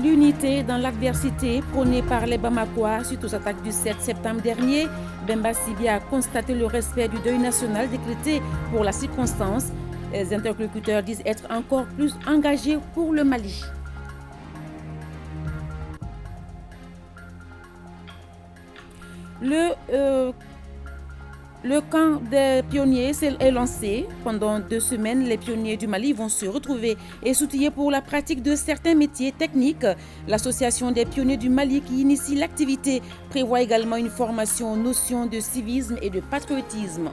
L'unité dans l'adversité prônée par les Bamakois suite aux attaques du 7 septembre dernier, Bemba Sibi a constaté le respect du deuil national décrété pour la circonstance. Les interlocuteurs disent être encore plus engagés pour le Mali. Le camp des pionniers est lancé. Pendant 2 semaines, les pionniers du Mali vont se retrouver et s'outiller pour la pratique de certains métiers techniques. L'association des pionniers du Mali qui initie l'activité prévoit également une formation aux notions de civisme et de patriotisme.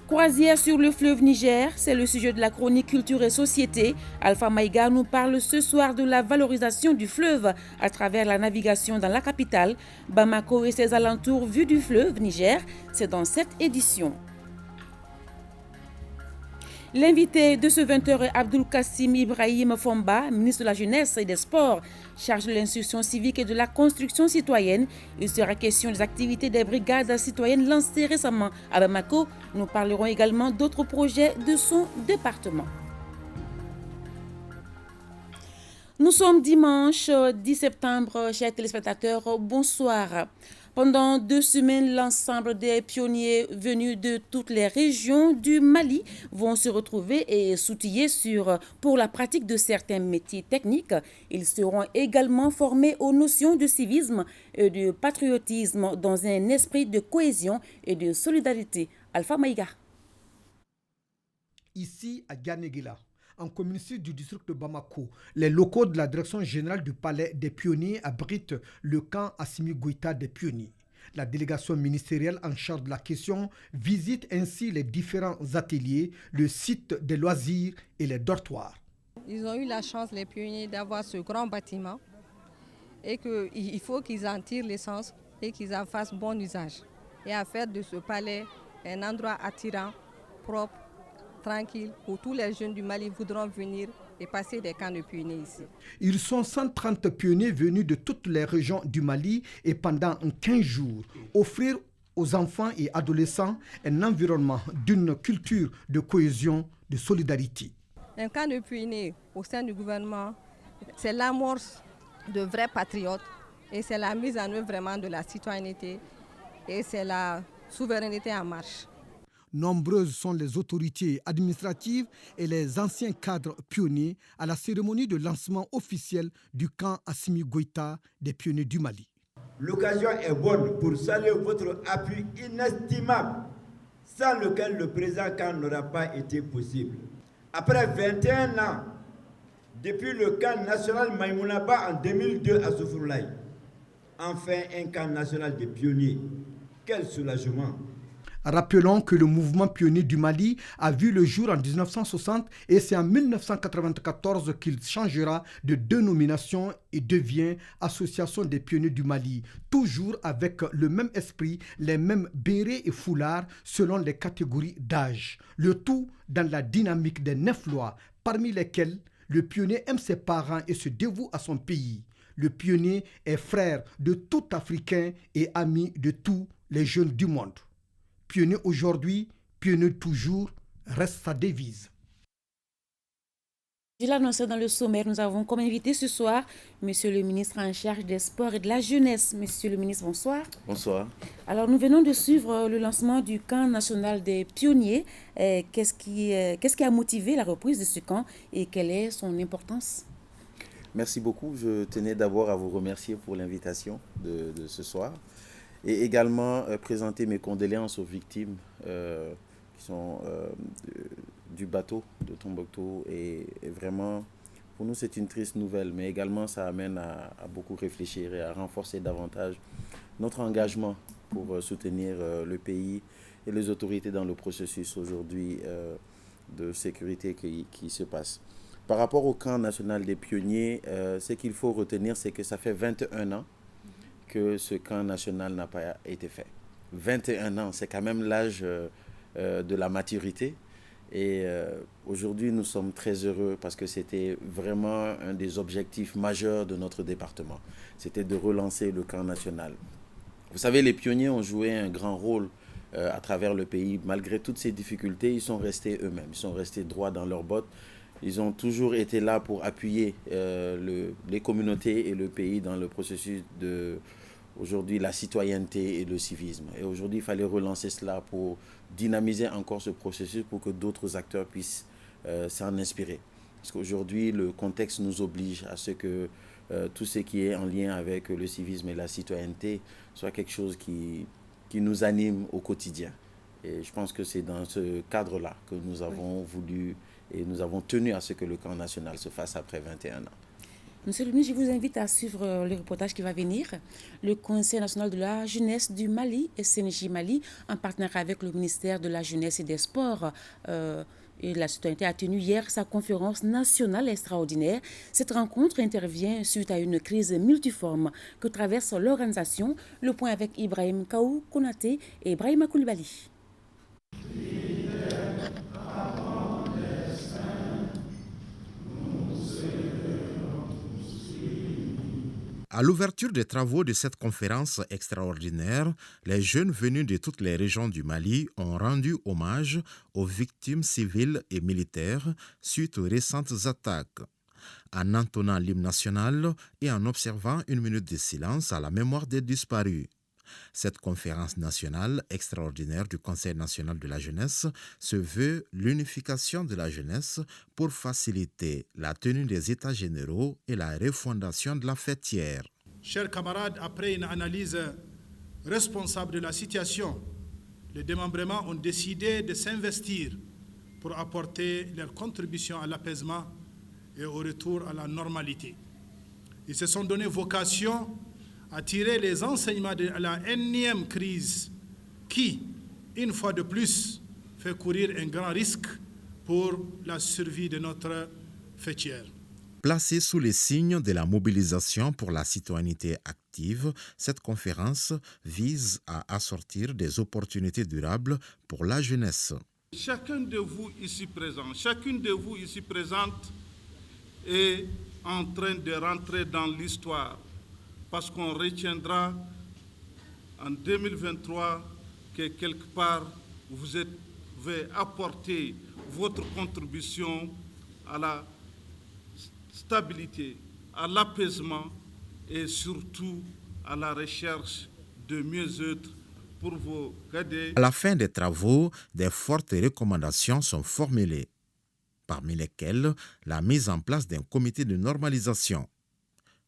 Croisière sur le fleuve Niger, c'est le sujet de la chronique Culture et Société. Alpha Maïga nous parle ce soir de la valorisation du fleuve à travers la navigation dans la capitale. Bamako et ses alentours vus du fleuve Niger, c'est dans cette édition. L'invité de ce 20h est Abdul Kassim Ibrahim Fomba, ministre de la Jeunesse et des Sports, chargé de l'instruction civique et de la construction citoyenne. Il sera question des activités des brigades citoyennes lancées récemment à Bamako. Nous parlerons également d'autres projets de son département. Nous sommes dimanche 10 septembre, chers téléspectateurs, bonsoir. Pendant 2 semaines, l'ensemble des pionniers venus de toutes les régions du Mali vont se retrouver et s'outiller pour la pratique de certains métiers techniques. Ils seront également formés aux notions de civisme et de patriotisme dans un esprit de cohésion et de solidarité. Alpha Maïga. Ici à Ganeguela, en commune sud du district de Bamako, les locaux de la direction générale du palais des pionniers abritent le camp Assimi Goïta des pionniers. La délégation ministérielle en charge de la question visite ainsi les différents ateliers, le site des loisirs et les dortoirs. Ils ont eu la chance, les pionniers, d'avoir ce grand bâtiment et qu'il faut qu'ils en tirent l'essence et qu'ils en fassent bon usage. Et à faire de ce palais un endroit attirant, propre, tranquille, où tous les jeunes du Mali voudront venir et passer des camps de pionniers ici. Ils sont 130 pionniers venus de toutes les régions du Mali et pendant 15 jours, offrir aux enfants et adolescents un environnement d'une culture de cohésion, de solidarité. Un camp de pionniers au sein du gouvernement, c'est l'amorce de vrais patriotes et c'est la mise en œuvre vraiment de la citoyenneté et c'est la souveraineté en marche. Nombreuses sont les autorités administratives et les anciens cadres pionniers à la cérémonie de lancement officiel du camp Assimi Goïta des pionniers du Mali. L'occasion est bonne pour saluer votre appui inestimable, sans lequel le présent camp n'aura pas été possible. Après 21 ans, depuis le camp national Maïmounaba en 2002 à Soufroulaye, enfin un camp national des pionniers. Quel soulagement! Rappelons que le mouvement pionnier du Mali a vu le jour en 1960 et c'est en 1994 qu'il changera de dénomination et devient Association des pionniers du Mali, toujours avec le même esprit, les mêmes bérets et foulards selon les catégories d'âge. Le tout dans la dynamique des 9 lois, parmi lesquelles le pionnier aime ses parents et se dévoue à son pays. Le pionnier est frère de tout Africain et ami de tous les jeunes du monde. Pionnier aujourd'hui, pionnier toujours, reste sa devise. Je l'annonçais dans le sommaire, nous avons comme invité ce soir Monsieur le ministre en charge des sports et de la jeunesse. Monsieur le ministre, bonsoir. Bonsoir. Alors, nous venons de suivre le lancement du camp national des pionniers. Qu'est-ce qui a motivé la reprise de ce camp et quelle est son importance? Merci beaucoup. Je tenais d'abord à vous remercier pour l'invitation de ce soir. Et également présenter mes condoléances aux victimes qui sont du bateau de Tombouctou. Et vraiment, pour nous, c'est une triste nouvelle, mais également, ça amène à beaucoup réfléchir et à renforcer davantage notre engagement pour soutenir le pays et les autorités dans le processus aujourd'hui de sécurité qui se passe. Par rapport au camp national des pionniers, ce qu'il faut retenir, c'est que ça fait 21 ans que ce camp national n'a pas été fait. 21 ans, c'est quand même l'âge de la maturité. Et aujourd'hui, nous sommes très heureux parce que c'était vraiment un des objectifs majeurs de notre département. C'était de relancer le camp national. Vous savez, les pionniers ont joué un grand rôle à travers le pays. Malgré toutes ces difficultés, ils sont restés eux-mêmes. Ils sont restés droits dans leurs bottes. Ils ont toujours été là pour appuyer les communautés et le pays dans le processus de, aujourd'hui, la citoyenneté et le civisme. Et aujourd'hui, il fallait relancer cela pour dynamiser encore ce processus pour que d'autres acteurs puissent s'en inspirer. Parce qu'aujourd'hui, le contexte nous oblige à ce que tout ce qui est en lien avec le civisme et la citoyenneté soit quelque chose qui nous anime au quotidien. Et je pense que c'est dans ce cadre-là que nous avons voulu et nous avons tenu à ce que le camp national se fasse après 21 ans. Monsieur le ministre, je vous invite à suivre le reportage qui va venir. Le Conseil national de la jeunesse du Mali, SNJ Mali, en partenariat avec le ministère de la Jeunesse et des Sports et de la citoyenneté, a tenu hier sa conférence nationale extraordinaire. Cette rencontre intervient suite à une crise multiforme que traverse l'organisation. Le point avec Ibrahim Kaou Konaté et Ibrahima Koulibaly. À l'ouverture des travaux de cette conférence extraordinaire, les jeunes venus de toutes les régions du Mali ont rendu hommage aux victimes civiles et militaires suite aux récentes attaques. En entonnant l'hymne national et en observant une minute de silence à la mémoire des disparus. Cette conférence nationale extraordinaire du Conseil national de la jeunesse se veut l'unification de la jeunesse pour faciliter la tenue des États généraux et la refondation de la fêtière. Chers camarades, après une analyse responsable de la situation, les démembrements ont décidé de s'investir pour apporter leur contribution à l'apaisement et au retour à la normalité. Ils se sont donné vocation à tirer les enseignements de la énième crise qui, une fois de plus, fait courir un grand risque pour la survie de notre fêtière. Placée sous les signes de la mobilisation pour la citoyenneté active, cette conférence vise à assortir des opportunités durables pour la jeunesse. Chacune de vous ici présente est en train de rentrer dans l'histoire. Parce qu'on retiendra en 2023 que quelque part vous avez apporté votre contribution à la stabilité, à l'apaisement et surtout à la recherche de mieux-être pour vos cadets. À la fin des travaux, des fortes recommandations sont formulées, parmi lesquelles la mise en place d'un comité de normalisation.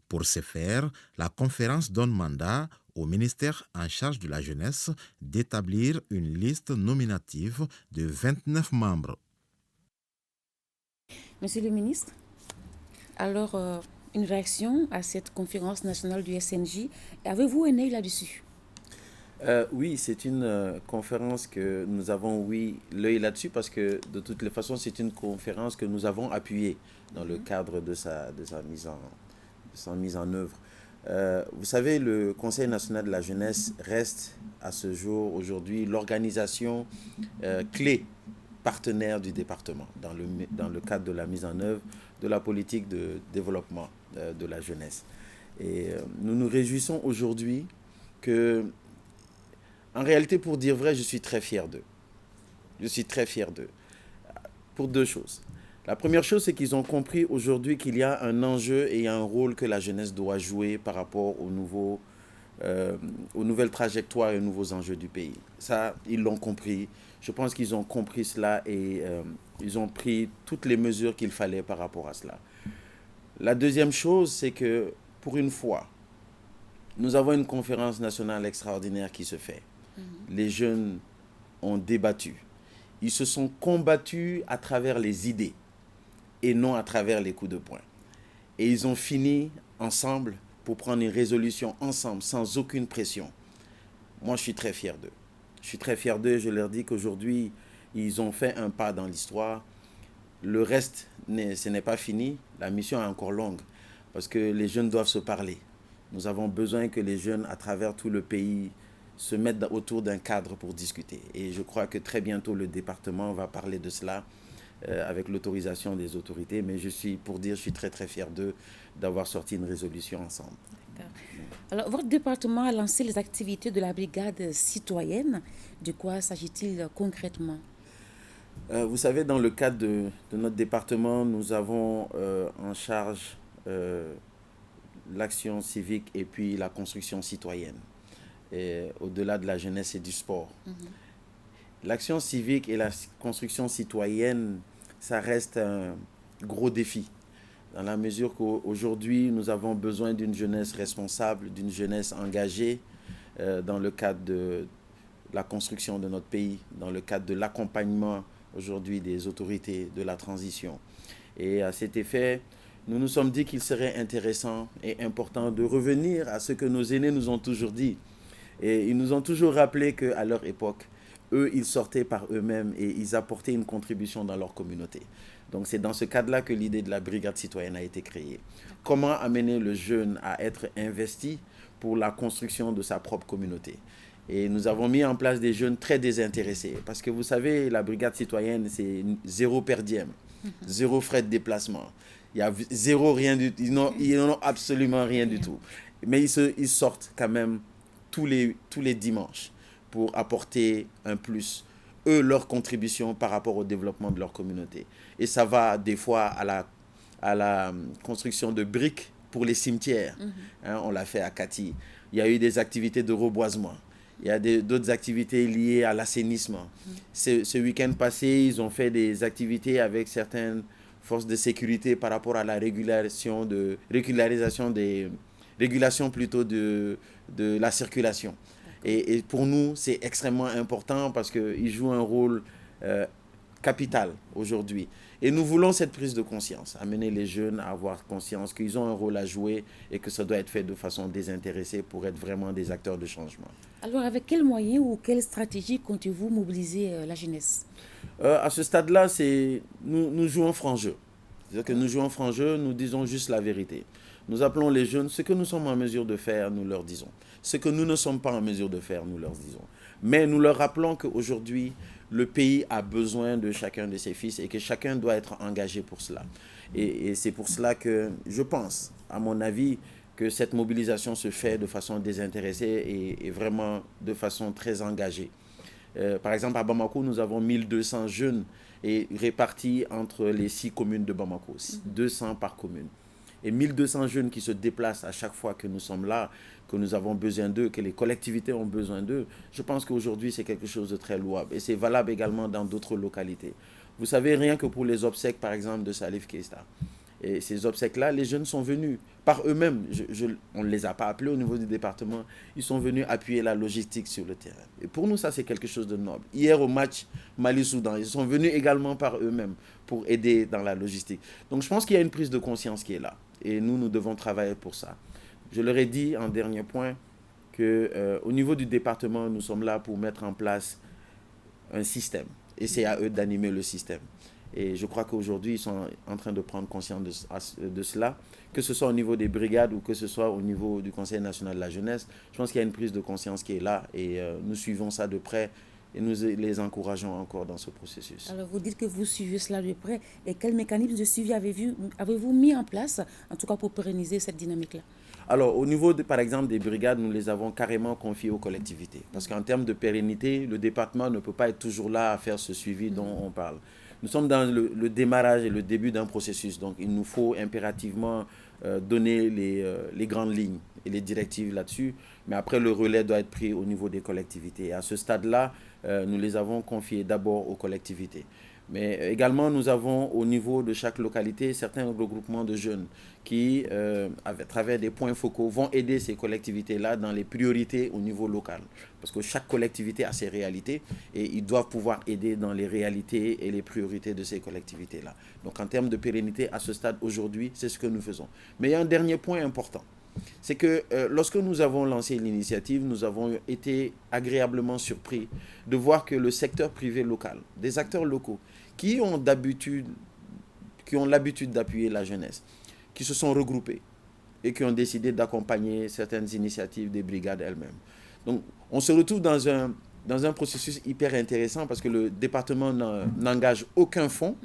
Pour ce faire, la conférence donne mandat au ministère en charge de la jeunesse d'établir une liste nominative de 29 membres. Monsieur le ministre, alors une réaction à cette conférence nationale du SNJ. Avez-vous un œil là-dessus? Oui, c'est une conférence que nous avons, l'œil là-dessus parce que de toutes les façons, c'est une conférence que nous avons appuyée dans le cadre de sa mise en œuvre. Vous savez, le Conseil national de la jeunesse reste à ce jour, aujourd'hui, l'organisation clé partenaire du département dans le cadre de la mise en œuvre de la politique de développement de la jeunesse. Et nous nous réjouissons aujourd'hui que, en réalité, pour dire vrai, je suis très fier d'eux. Je suis très fier d'eux. Pour deux choses. La première chose, c'est qu'ils ont compris aujourd'hui qu'il y a un enjeu et un rôle que la jeunesse doit jouer par rapport aux nouvelles trajectoires et aux nouveaux enjeux du pays. Ça, ils l'ont compris. Je pense qu'ils ont compris cela et ils ont pris toutes les mesures qu'il fallait par rapport à cela. La deuxième chose, c'est que, pour une fois, nous avons une conférence nationale extraordinaire qui se fait. Les jeunes ont débattu. Ils se sont combattus à travers les idées et non à travers les coups de poing. Et ils ont fini ensemble pour prendre une résolution ensemble, sans aucune pression. Moi, je suis très fier d'eux. Je suis très fier d'eux. Je leur dis qu'aujourd'hui, ils ont fait un pas dans l'histoire. Le reste, ce n'est pas fini. La mission est encore longue parce que les jeunes doivent se parler. Nous avons besoin que les jeunes, à travers tout le pays, se mettent autour d'un cadre pour discuter. Et je crois que très bientôt, le département va parler de cela avec l'autorisation des autorités. Mais je suis très très fier d'eux d'avoir sorti une résolution ensemble. Alors, votre département a lancé les activités de la brigade citoyenne. De quoi s'agit-il concrètement? Vous savez, dans le cadre de notre département, nous avons en charge l'action civique et puis la construction citoyenne, au-delà de la jeunesse et du sport. L'action civique et la construction citoyenne, ça reste un gros défi, dans la mesure qu'aujourd'hui, nous avons besoin d'une jeunesse responsable, d'une jeunesse engagée dans le cadre de la construction de notre pays, dans le cadre de l'accompagnement aujourd'hui des autorités de la transition. Et à cet effet, nous nous sommes dit qu'il serait intéressant et important de revenir à ce que nos aînés nous ont toujours dit. Et ils nous ont toujours rappelé qu'à leur époque, eux, ils sortaient par eux-mêmes et ils apportaient une contribution dans leur communauté. Donc c'est dans ce cadre-là que l'idée de la brigade citoyenne a été créée. Comment amener le jeune à être investi pour la construction de sa propre communauté? Et nous avons mis en place des jeunes très désintéressés. Parce que vous savez, la brigade citoyenne, c'est 0 per diem, 0 frais de déplacement. Il y a 0 rien du tout. Ils n'en ont absolument rien du tout. Mais ils sortent quand même tous les dimanches pour apporter un plus, eux, leur contribution par rapport au développement de leur communauté. Et ça va des fois à la construction de briques pour les cimetières. On l'a fait à Kati. Il y a eu des activités de reboisement. Il y a d'autres activités liées à l'assainissement. Ce week-end passé, ils ont fait des activités avec certaines forces de sécurité par rapport à la régulation de la circulation. Et pour nous, c'est extrêmement important parce qu'ils jouent un rôle capital aujourd'hui. Et nous voulons cette prise de conscience, amener les jeunes à avoir conscience qu'ils ont un rôle à jouer et que ça doit être fait de façon désintéressée pour être vraiment des acteurs de changement. Alors, avec quels moyens ou quelle stratégie comptez-vous mobiliser la jeunesse? À ce stade-là, nous jouons franc-jeu. C'est-à-dire que nous jouons franc-jeu, nous disons juste la vérité. Nous appelons les jeunes, ce que nous sommes en mesure de faire, nous leur disons. Ce que nous ne sommes pas en mesure de faire, nous leur disons. Mais nous leur rappelons qu'aujourd'hui, le pays a besoin de chacun de ses fils et que chacun doit être engagé pour cela. Et c'est pour cela que je pense, à mon avis, que cette mobilisation se fait de façon désintéressée et vraiment de façon très engagée. Par exemple, à Bamako, nous avons 1200 jeunes et répartis entre les 6 communes de Bamako, 200 par commune. Et 1200 jeunes qui se déplacent à chaque fois que nous sommes là, que nous avons besoin d'eux, que les collectivités ont besoin d'eux. Je pense qu'aujourd'hui, c'est quelque chose de très louable. Et c'est valable également dans d'autres localités. Vous savez, rien que pour les obsèques, par exemple, de Salif Keita. Et ces obsèques-là, les jeunes sont venus par eux-mêmes. On ne les a pas appelés au niveau du département. Ils sont venus appuyer la logistique sur le terrain. Et pour nous, ça, c'est quelque chose de noble. Hier, au match Mali-Soudan, ils sont venus également par eux-mêmes pour aider dans la logistique. Donc, je pense qu'il y a une prise de conscience qui est là. Et nous devons travailler pour ça. Je leur ai dit, en dernier point, qu'au niveau du département, nous sommes là pour mettre en place un système. Et c'est à eux d'animer le système. Et je crois qu'aujourd'hui, ils sont en train de prendre conscience de cela, que ce soit au niveau des brigades ou que ce soit au niveau du Conseil national de la jeunesse. Je pense qu'il y a une prise de conscience qui est là et nous suivons ça de près et nous les encourageons encore dans ce processus. Alors, vous dites que vous suivez cela de près. Et quel mécanisme de suivi avez-vous mis en place, en tout cas pour pérenniser cette dynamique-là? Alors, au niveau, par exemple, des brigades, nous les avons carrément confiées aux collectivités. Parce qu'en termes de pérennité, le département ne peut pas être toujours là à faire ce suivi dont on parle. Nous sommes dans le démarrage et le début d'un processus. Donc, il nous faut impérativement donner les grandes lignes et les directives là-dessus. Mais après, le relais doit être pris au niveau des collectivités. Et à ce stade-là, nous les avons confiés d'abord aux collectivités. Mais également, nous avons au niveau de chaque localité certains regroupements de jeunes qui, à travers des points focaux, vont aider ces collectivités-là dans les priorités au niveau local. Parce que chaque collectivité a ses réalités et ils doivent pouvoir aider dans les réalités et les priorités de ces collectivités-là. Donc en termes de pérennité, à ce stade aujourd'hui, c'est ce que nous faisons. Mais il y a un dernier point important. C'est que lorsque nous avons lancé l'initiative, nous avons été agréablement surpris de voir que le secteur privé local, des acteurs locaux, qui ont l'habitude d'appuyer la jeunesse, qui se sont regroupés et qui ont décidé d'accompagner certaines initiatives des brigades elles-mêmes. Donc, on se retrouve dans un processus hyper intéressant parce que le département n'engage aucun fonds.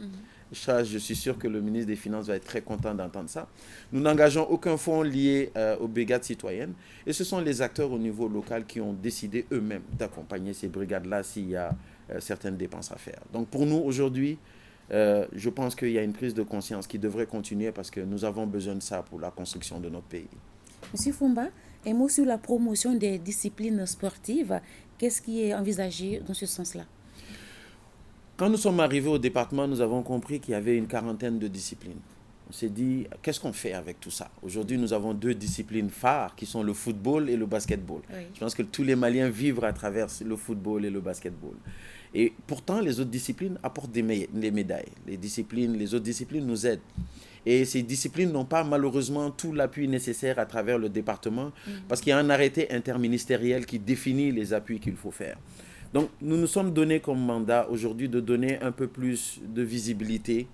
Ça, je suis sûr que le ministre des Finances va être très content d'entendre ça. Nous n'engageons aucun fonds lié aux brigades citoyennes. Et ce sont les acteurs au niveau local qui ont décidé eux-mêmes d'accompagner ces brigades-là s'il y a certaines dépenses à faire. Donc pour nous, aujourd'hui, je pense qu'il y a une prise de conscience qui devrait continuer parce que nous avons besoin de ça pour la construction de notre pays. Monsieur Fumba, un mot sur la promotion des disciplines sportives. Qu'est-ce qui est envisagé dans ce sens-là? Quand nous sommes arrivés au département, nous avons compris qu'il y avait une quarantaine de disciplines. On s'est dit, qu'est-ce qu'on fait avec tout ça? Aujourd'hui, nous avons 2 disciplines phares qui sont le football et le basketball. Oui. Je pense que tous les Maliens vivent à travers le football et le basketball. Et pourtant, les autres disciplines apportent des médailles. Les autres disciplines nous aident. Et ces disciplines n'ont pas malheureusement tout l'appui nécessaire à travers le département parce qu'il y a un arrêté interministériel qui définit les appuis qu'il faut faire. Donc, nous nous sommes donnés comme mandat aujourd'hui de donner un peu plus de visibilité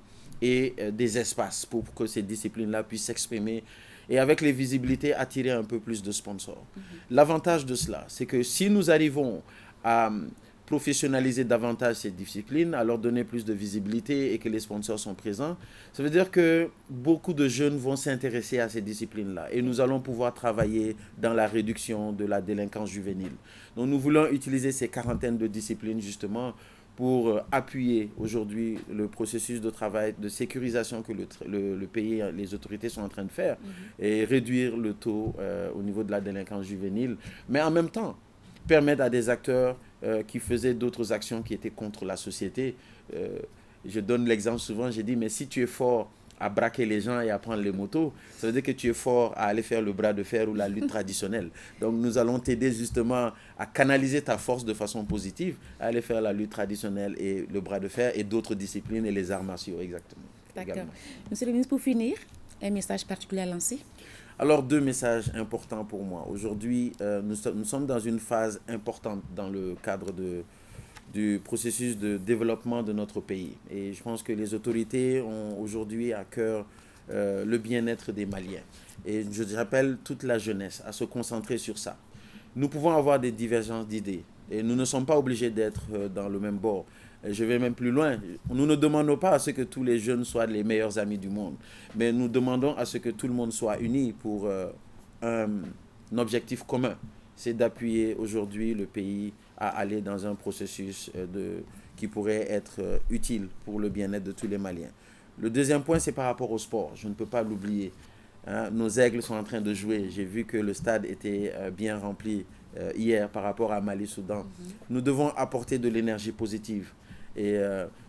et des espaces pour que ces disciplines-là puissent s'exprimer et avec les visibilités, attirer un peu plus de sponsors. L'avantage de cela, c'est que si nous arrivons à professionnaliser davantage ces disciplines, à leur donner plus de visibilité et que les sponsors sont présents, ça veut dire que beaucoup de jeunes vont s'intéresser à ces disciplines-là et nous allons pouvoir travailler dans la réduction de la délinquance juvénile. Donc nous voulons utiliser ces quarantaines de disciplines justement pour appuyer aujourd'hui le processus de travail, de sécurisation que le pays, les autorités sont en train de faire et réduire le taux au niveau de la délinquance juvénile, mais en même temps permettre à des acteurs qui faisaient d'autres actions qui étaient contre la société. Je donne l'exemple souvent, j'ai dit, mais si tu es fort à braquer les gens et à prendre les motos, ça veut dire que tu es fort à aller faire le bras de fer ou la lutte traditionnelle. Donc nous allons t'aider justement à canaliser ta force de façon positive, à aller faire la lutte traditionnelle et le bras de fer et d'autres disciplines et les arts martiaux, exactement. D'accord. Également. Monsieur le ministre, pour finir, un message particulier à lancer? Alors, 2 messages importants pour moi. Aujourd'hui, nous sommes dans une phase importante dans le cadre du processus de développement de notre pays. Et je pense que les autorités ont aujourd'hui à cœur le bien-être des Maliens. Et je rappelle toute la jeunesse à se concentrer sur ça. Nous pouvons avoir des divergences d'idées et nous ne sommes pas obligés d'être dans le même bord. Je vais même plus loin. Nous ne demandons pas à ce que tous les jeunes soient les meilleurs amis du monde, mais nous demandons à ce que tout le monde soit uni pour un objectif commun. C'est d'appuyer aujourd'hui le pays à aller dans un processus qui pourrait être utile pour le bien-être de tous les Maliens. Le deuxième point, c'est par rapport au sport. Je ne peux pas l'oublier. Nos aigles sont en train de jouer. J'ai vu que le stade était bien rempli hier par rapport à Mali-Soudan. Nous devons apporter de l'énergie positive. Et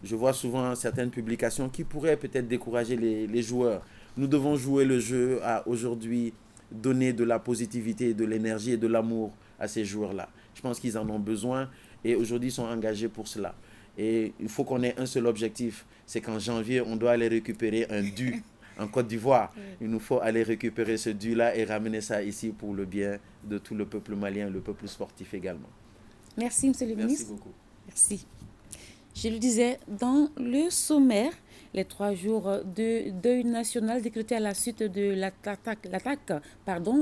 je vois souvent certaines publications qui pourraient peut-être décourager les joueurs. Nous devons jouer le jeu à aujourd'hui donner de la positivité, de l'énergie et de l'amour à ces joueurs-là. Je pense qu'ils en ont besoin et aujourd'hui ils sont engagés pour cela. Et il faut qu'on ait un seul objectif, c'est qu'en janvier, on doit aller récupérer un dû en Côte d'Ivoire. Il nous faut aller récupérer ce dû-là et ramener ça ici pour le bien de tout le peuple malien, le peuple sportif également. Merci, monsieur le ministre. Merci beaucoup. Merci. Je le disais, dans le sommaire, les 3 jours de deuil national décrétés à la suite de l'attaque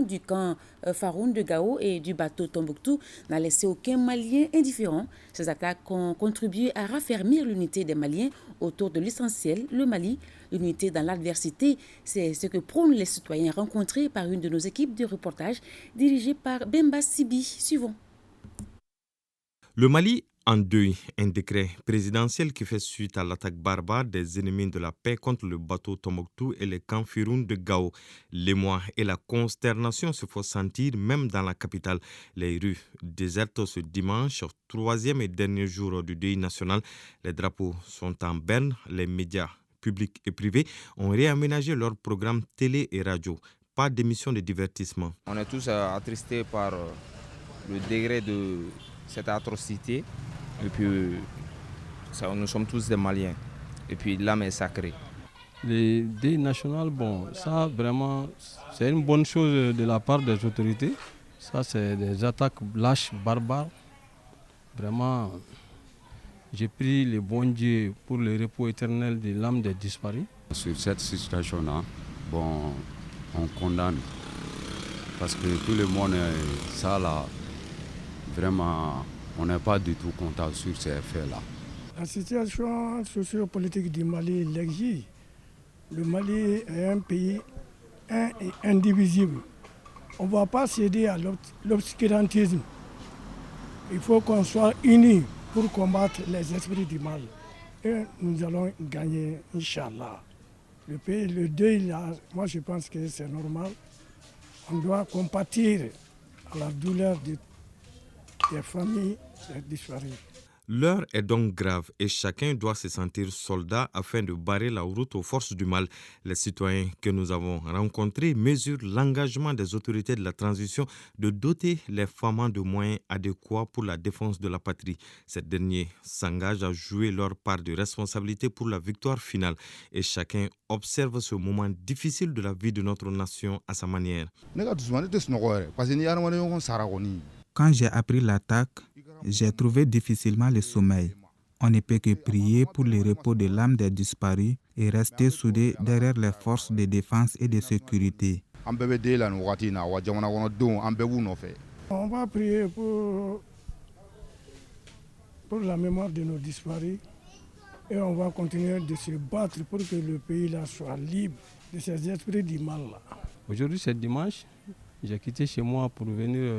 du camp Faroun de Gao et du bateau Tombouctou n'a laissé aucun Malien indifférent. Ces attaques ont contribué à raffermir l'unité des Maliens autour de l'essentiel, le Mali. L'unité dans l'adversité, c'est ce que prônent les citoyens rencontrés par une de nos équipes de reportage dirigée par Bemba Sibi. Suivons. Le Mali en deuil, un décret présidentiel qui fait suite à l'attaque barbare des ennemis de la paix contre le bateau Tombouctou et le camp Firoun de Gao. L'émoi et la consternation se font sentir même dans la capitale. Les rues désertes ce dimanche, 3e et dernier jour du deuil national. Les drapeaux sont en berne. Les médias publics et privés ont réaménagé leurs programmes télé et radio. Pas d'émission de divertissement. On est tous attristés par le degré de cette atrocité. Et puis, nous sommes tous des Maliens. Et puis, l'âme est sacrée. Le deuil national, ça vraiment, c'est une bonne chose de la part des autorités. Ça, c'est des attaques lâches, barbares. Vraiment, j'ai pris le bon Dieu pour le repos éternel de l'âme des disparus. Sur cette situation-là, on condamne. Parce que tout le monde, ça là, vraiment, on n'est pas du tout content sur ces faits-là. La situation sociopolitique du Mali l'exige. Le Mali est un pays un et indivisible. On ne va pas céder à l'obscurantisme. Il faut qu'on soit unis pour combattre les esprits du mal. Et nous allons gagner, Inch'Allah. Le deuil, là, moi je pense que c'est normal. On doit compatir à la douleur des familles disparues. L'heure est donc grave et chacun doit se sentir soldat afin de barrer la route aux forces du mal. Les citoyens que nous avons rencontrés mesurent l'engagement des autorités de la transition de doter les femmes de moyens adéquats pour la défense de la patrie. Ces derniers s'engagent à jouer leur part de responsabilité pour la victoire finale et chacun observe ce moment difficile de la vie de notre nation à sa manière. Quand j'ai appris l'attaque, j'ai trouvé difficilement le sommeil. On ne peut que prier pour le repos de l'âme des disparus et rester soudés derrière les forces de défense et de sécurité. On va prier pour la mémoire de nos disparus et on va continuer de se battre pour que le pays là soit libre de ces esprits du mal. Aujourd'hui, c'est dimanche. J'ai quitté chez moi pour venir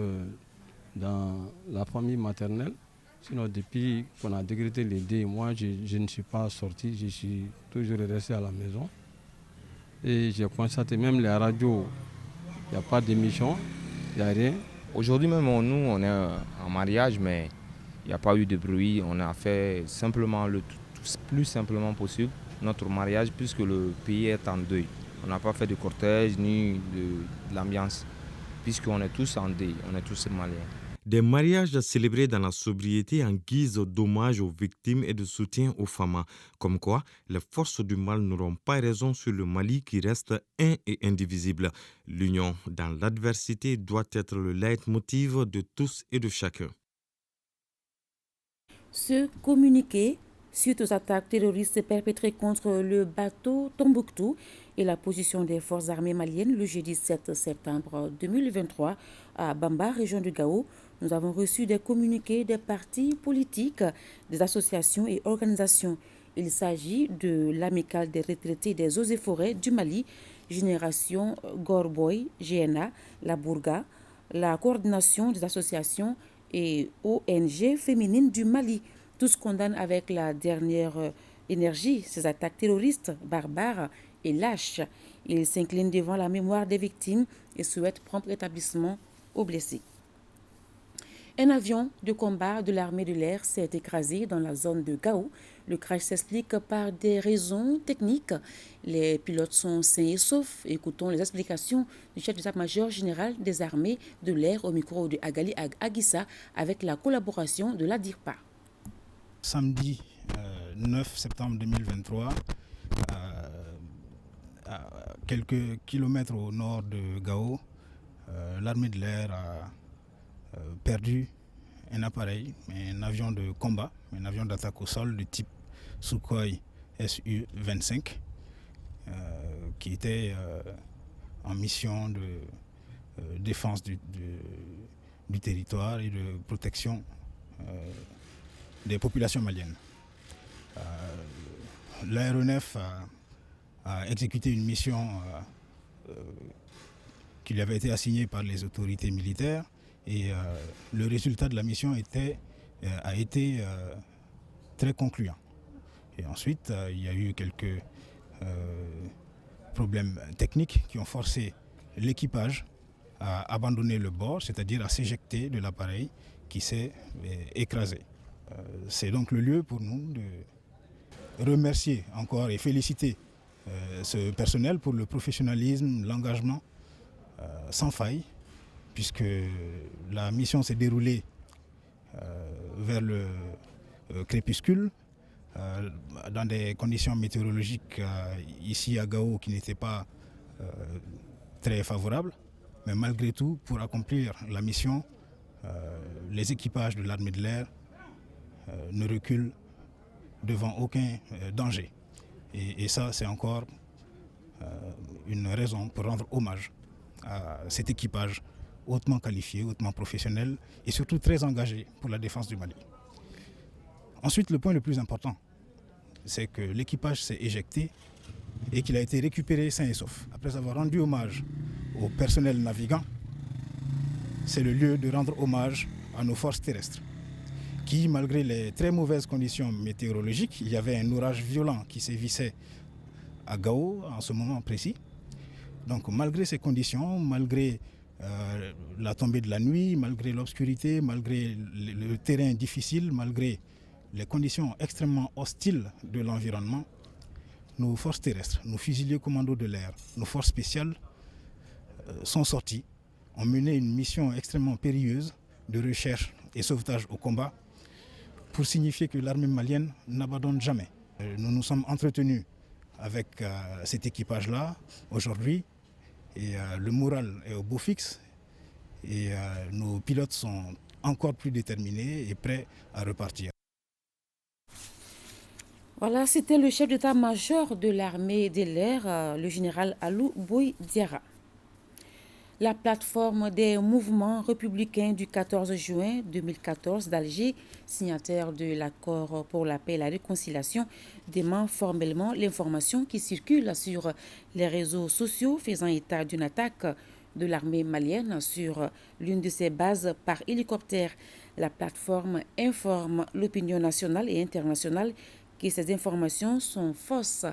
dans la famille maternelle. Sinon, depuis qu'on a décrété les dés, moi, je ne suis pas sorti. Je suis toujours resté à la maison. Et j'ai constaté même les radios, il n'y a pas d'émission, il n'y a rien. Aujourd'hui même, nous, on est en mariage, mais il n'y a pas eu de bruit. On a fait simplement le plus simplement possible notre mariage puisque le pays est en deuil. On n'a pas fait de cortège ni de l'ambiance puisqu'on est tous en deuil, on est tous maliens. Des mariages célébrés dans la sobriété en guise d'hommage aux victimes et de soutien aux femmes. Comme quoi, les forces du mal n'auront pas raison sur le Mali qui reste un et indivisible. L'union dans l'adversité doit être le leitmotiv de tous et de chacun. Ce communiqué, suite aux attaques terroristes perpétrées contre le bateau Tombouctou et la position des forces armées maliennes le jeudi 7 septembre 2023 à Bamba, région de Gao, nous avons reçu des communiqués des partis politiques, des associations et organisations. Il s'agit de l'Amicale des retraités des eaux et forêts du Mali, Génération Gorboy, GNA, la Bourga, la coordination des associations et ONG féminines du Mali. Tous condamnent avec la dernière énergie ces attaques terroristes, barbares et lâches. Ils s'inclinent devant la mémoire des victimes et souhaitent prompt rétablissement aux blessés. Un avion de combat de l'armée de l'air s'est écrasé dans la zone de Gao. Le crash s'explique par des raisons techniques. Les pilotes sont sains et saufs. Écoutons les explications du chef d'état-major général des armées de l'air au micro de Agali Aguissa avec la collaboration de la DIRPA. Samedi 9 septembre 2023, à quelques kilomètres au nord de Gao, l'armée de l'air a perdu un appareil, un avion de combat, un avion d'attaque au sol de type Sukhoi Su-25 qui était en mission de défense du territoire et de protection des populations maliennes. L'aéronef a exécuté une mission qui lui avait été assignée par les autorités militaires et le résultat de la mission a été très concluant. Et ensuite, il y a eu quelques problèmes techniques qui ont forcé l'équipage à abandonner le bord, c'est-à-dire à s'éjecter de l'appareil qui s'est écrasé. C'est donc le lieu pour nous de remercier encore et féliciter ce personnel pour le professionnalisme, l'engagement sans faille, puisque la mission s'est déroulée vers le crépuscule, dans des conditions météorologiques ici à Gao qui n'étaient pas très favorables. Mais malgré tout, pour accomplir la mission, les équipages de l'armée de l'air ne reculent devant aucun danger. Et ça, c'est encore une raison pour rendre hommage à cet équipage hautement qualifié, hautement professionnel et surtout très engagé pour la défense du Mali. Ensuite, le point le plus important, c'est que l'équipage s'est éjecté et qu'il a été récupéré sain et sauf. Après avoir rendu hommage au personnel navigant, c'est le lieu de rendre hommage à nos forces terrestres. qui, malgré les très mauvaises conditions météorologiques, il y avait un orage violent qui sévissait à Gao en ce moment précis. Donc malgré ces conditions, malgré la tombée de la nuit, malgré l'obscurité, malgré le terrain difficile, malgré les conditions extrêmement hostiles de l'environnement, nos forces terrestres, nos fusiliers commandos de l'air, nos forces spéciales sont sortis, ont mené une mission extrêmement périlleuse de recherche et sauvetage au combat pour signifier que l'armée malienne n'abandonne jamais. Nous nous sommes entretenus avec cet équipage-là aujourd'hui et le moral est au beau fixe et nos pilotes sont encore plus déterminés et prêts à repartir. Voilà, c'était le chef d'état-major de l'armée de l'air, le général Alou Boy Diarra. La plateforme des mouvements républicains du 14 juin 2014 d'Alger, signataire de l'accord pour la paix et la réconciliation, dément formellement l'information qui circule sur les réseaux sociaux faisant état d'une attaque de l'armée malienne sur l'une de ses bases par hélicoptère. La plateforme informe l'opinion nationale et internationale que ces informations sont fausses,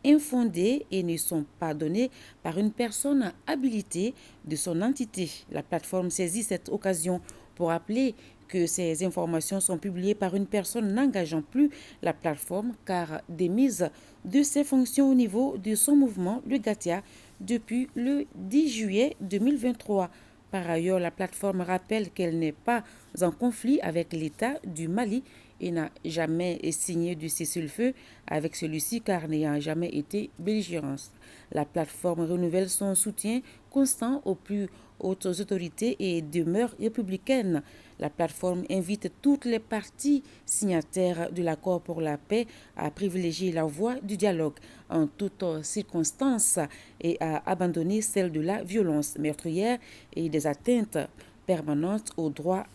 infondées et ne sont pas données par une personne habilitée de son entité. La plateforme saisit cette occasion pour rappeler que ces informations sont publiées par une personne n'engageant plus la plateforme car démise de ses fonctions au niveau de son mouvement, le GATIA, depuis le 10 juillet 2023. Par ailleurs, la plateforme rappelle qu'elle n'est pas en conflit avec l'État du Mali et n'a jamais signé du cessez-le-feu avec celui-ci car n'ayant jamais été belligérante. La plateforme renouvelle son soutien constant aux plus hautes autorités et demeure républicaine. La plateforme invite toutes les parties signataires de l'accord pour la paix à privilégier la voie du dialogue en toutes circonstances et à abandonner celle de la violence meurtrière et des atteintes permanentes aux droits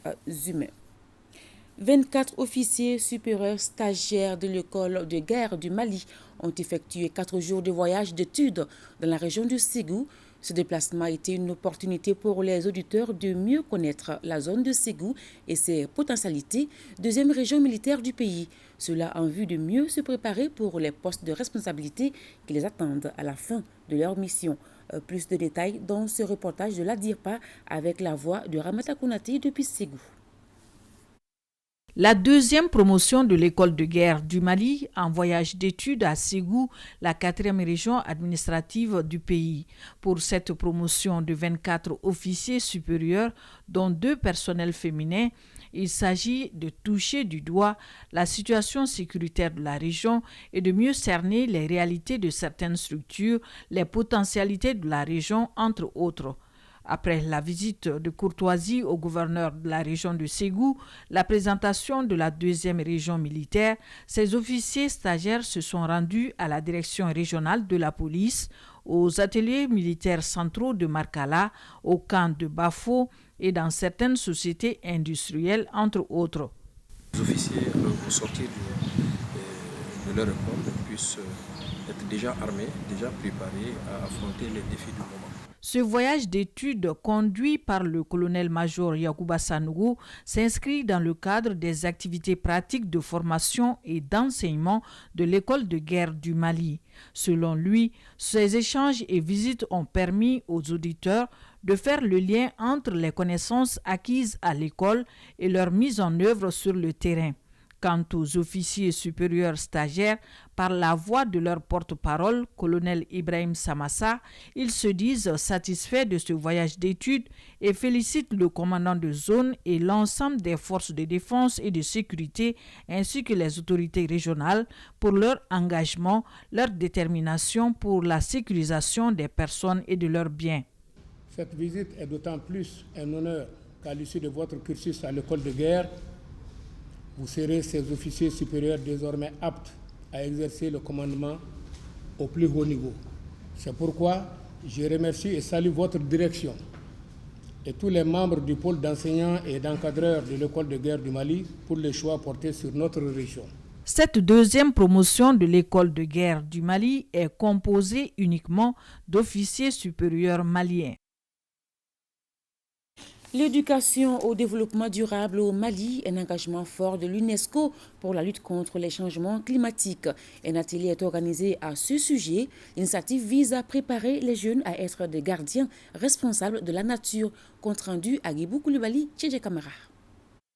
humains. 24 officiers supérieurs stagiaires de l'école de guerre du Mali ont effectué 4 jours de voyage d'études dans la région de Ségou. Ce déplacement a été une opportunité pour les auditeurs de mieux connaître la zone de Ségou et ses potentialités, deuxième région militaire du pays. Cela en vue de mieux se préparer pour les postes de responsabilité qui les attendent à la fin de leur mission. Plus de détails dans ce reportage de la DIRPA avec la voix de Ramata Konaté depuis Ségou. La deuxième promotion de l'école de guerre du Mali en voyage d'études à Ségou, la 4e région administrative du pays. Pour cette promotion de 24 officiers supérieurs, dont 2 personnels féminins, il s'agit de toucher du doigt la situation sécuritaire de la région et de mieux cerner les réalités de certaines structures, les potentialités de la région, entre autres. Après la visite de courtoisie au gouverneur de la région de Ségou, la présentation de la 2e région militaire, ces officiers stagiaires se sont rendus à la direction régionale de la police, aux ateliers militaires centraux de Markala, au camp de Bafo et dans certaines sociétés industrielles, entre autres. Les officiers, au sortir de leur école, puissent être déjà armés, déjà préparés à affronter les défis du moment. Ce voyage d'études conduit par le colonel-major Yacouba Sanougou s'inscrit dans le cadre des activités pratiques de formation et d'enseignement de l'école de guerre du Mali. Selon lui, ces échanges et visites ont permis aux auditeurs de faire le lien entre les connaissances acquises à l'école et leur mise en œuvre sur le terrain. Quant aux officiers supérieurs stagiaires, par la voix de leur porte-parole, colonel Ibrahim Samassa, ils se disent satisfaits de ce voyage d'études et félicitent le commandant de zone et l'ensemble des forces de défense et de sécurité ainsi que les autorités régionales pour leur engagement, leur détermination pour la sécurisation des personnes et de leurs biens. Cette visite est d'autant plus un honneur qu'à l'issue de votre cursus à l'école de guerre, vous serez ces officiers supérieurs désormais aptes à exercer le commandement au plus haut niveau. C'est pourquoi je remercie et salue votre direction et tous les membres du pôle d'enseignants et d'encadreurs de l'école de guerre du Mali pour les choix portés sur notre région. Cette deuxième promotion de l'école de guerre du Mali est composée uniquement d'officiers supérieurs maliens. L'éducation au développement durable au Mali, un engagement fort de l'UNESCO pour la lutte contre les changements climatiques. Un atelier est organisé à ce sujet. L'initiative vise à préparer les jeunes à être des gardiens responsables de la nature. Compte rendu à Guibou Koulibaly, Tchédje Kamara.